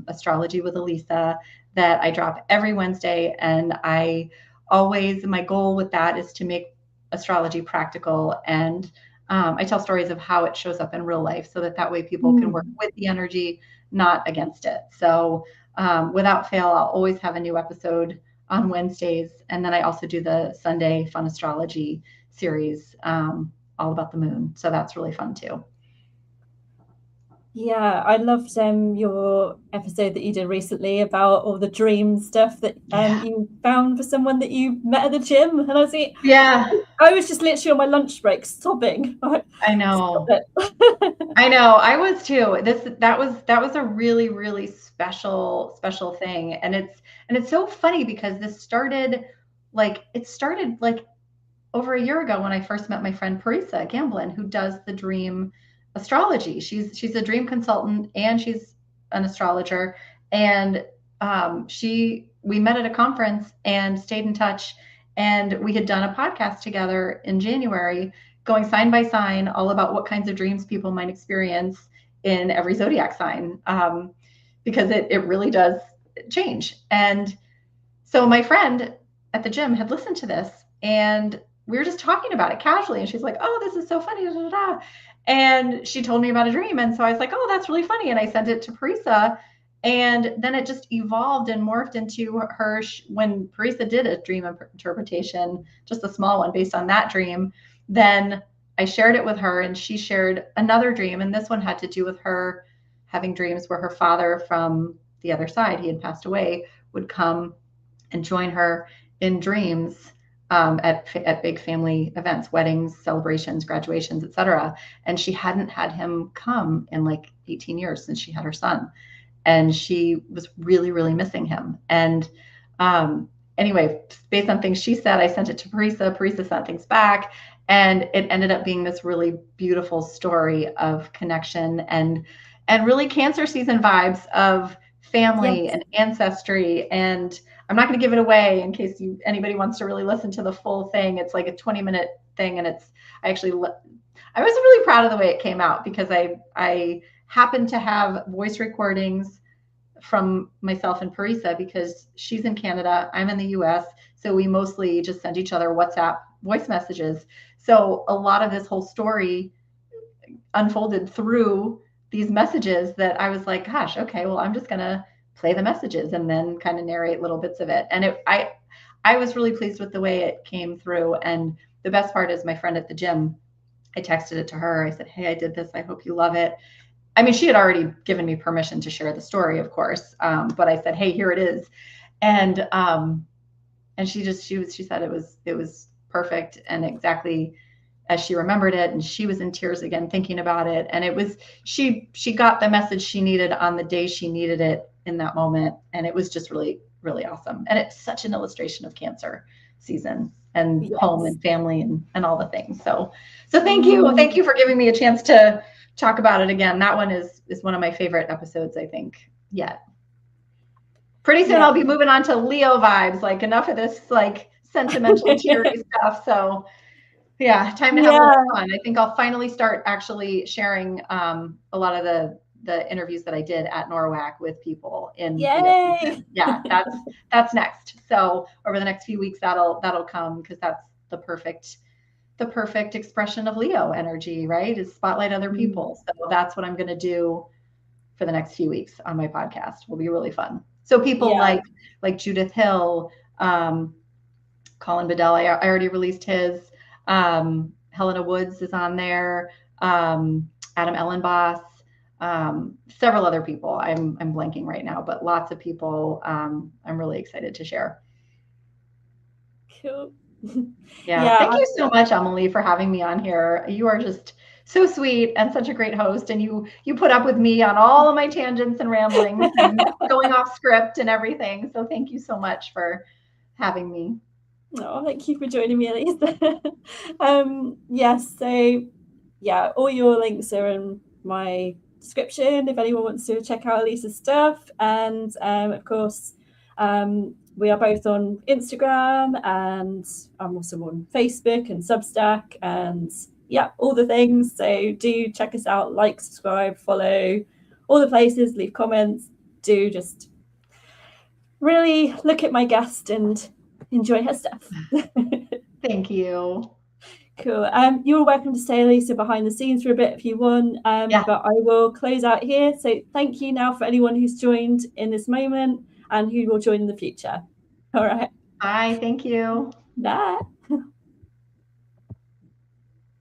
Astrology with Alisa, that I drop every Wednesday. And my goal with that is to make astrology practical, and I tell stories of how it shows up in real life, so that way people can work with the energy, not against it. So without fail, I'll always have a new episode on Wednesdays. And then I also do the Sunday Fun Astrology series, all about the moon. So that's really fun too. Yeah, I loved your episode that you did recently about all the dream stuff that you found for someone that you met at the gym. And I was like, I was just literally on my lunch break sobbing. I know. I know. I was too. That was a really, really special thing. And it's so funny, because it started like over a year ago, when I first met my friend Parisa Gamblin, who does the dream astrology. She's a dream consultant, and she's an astrologer. And we met at a conference and stayed in touch. And we had done a podcast together in January, going sign by sign, all about what kinds of dreams people might experience in every zodiac sign, because it really does change. And so my friend at the gym had listened to this, and we were just talking about it casually. And she's like, "Oh, this is so funny." Da, da, da. And she told me about a dream. And so I was like, "Oh, that's really funny." And I sent it to Parisa. And then it just evolved and morphed into her. When Parisa did a dream interpretation, just a small one based on that dream, then I shared it with her, and she shared another dream. And this one had to do with her having dreams where her father from the other side, he had passed away, would come and join her in dreams, at big family events, weddings, celebrations, graduations, etc. And she hadn't had him come in like 18 years since she had her son. And she was really, really missing him. And anyway, based on things she said, I sent it to Parisa. Parisa sent things back. And it ended up being this really beautiful story of connection, and really Cancer season vibes of family and ancestry. And I'm not going to give it away in case anybody wants to really listen to the full thing. It's like a 20-minute thing. And I was really proud of the way it came out, because I happened to have voice recordings from myself and Parisa, because she's in Canada, I'm in the US. So we mostly just send each other WhatsApp voice messages. So a lot of this whole story unfolded through these messages, that I was like, gosh, okay, well, I'm just going to play the messages and then kind of narrate little bits of it. And I was really pleased with the way it came through. And the best part is, my friend at the gym, I texted it to her. I said, "Hey, I did this. I hope you love it." I mean, she had already given me permission to share the story, of course. But I said, "Hey, here it is." And she said it was perfect and exactly as she remembered it. And she was in tears again, thinking about it. And she got the message she needed on the day she needed it in that moment. And it was just really, really awesome. And it's such an illustration of Cancer season and home and family and all the things. So thank you. Thank you for giving me a chance to talk about it again. That one is one of my favorite episodes, I think, yet. Pretty soon I'll be moving on to Leo vibes, like enough of this like sentimental teary stuff. So yeah, time to have a little fun. I think I'll finally start actually sharing a lot of the interviews that I did at NORWAC with people in Leo season. Yeah, that's next. So over the next few weeks, that'll come, because that's the perfect expression of Leo energy, right? Is spotlight other people. So that's what I'm going to do for the next few weeks on my podcast. Will be really fun. So people like Judith Hill, Colin Bedell, I already released his. Helena Woods is on there. Adam Ellenboss, several other people. I'm blanking right now, but lots of people. I'm really excited to share. Cool. Yeah. Thank you so much, Emily, for having me on here. You are just so sweet and such a great host. And you put up with me on all of my tangents and ramblings and going off script and everything. So thank you so much for having me. Oh, thank you for joining me, Alisa. Yes, so yeah, all your links are in my description if anyone wants to check out Alisa's stuff. And of course, we are both on Instagram, and I'm also on Facebook and Substack, and yeah, all the things. So do check us out, like, subscribe, follow, all the places, leave comments. Do just really look at my guest and enjoy her stuff. Thank you. Cool. You're welcome to stay, Alisa, behind the scenes for a bit if you want. But I will close out here. So thank you now for anyone who's joined in this moment and who will join in the future. All right. Bye. Thank you. Bye.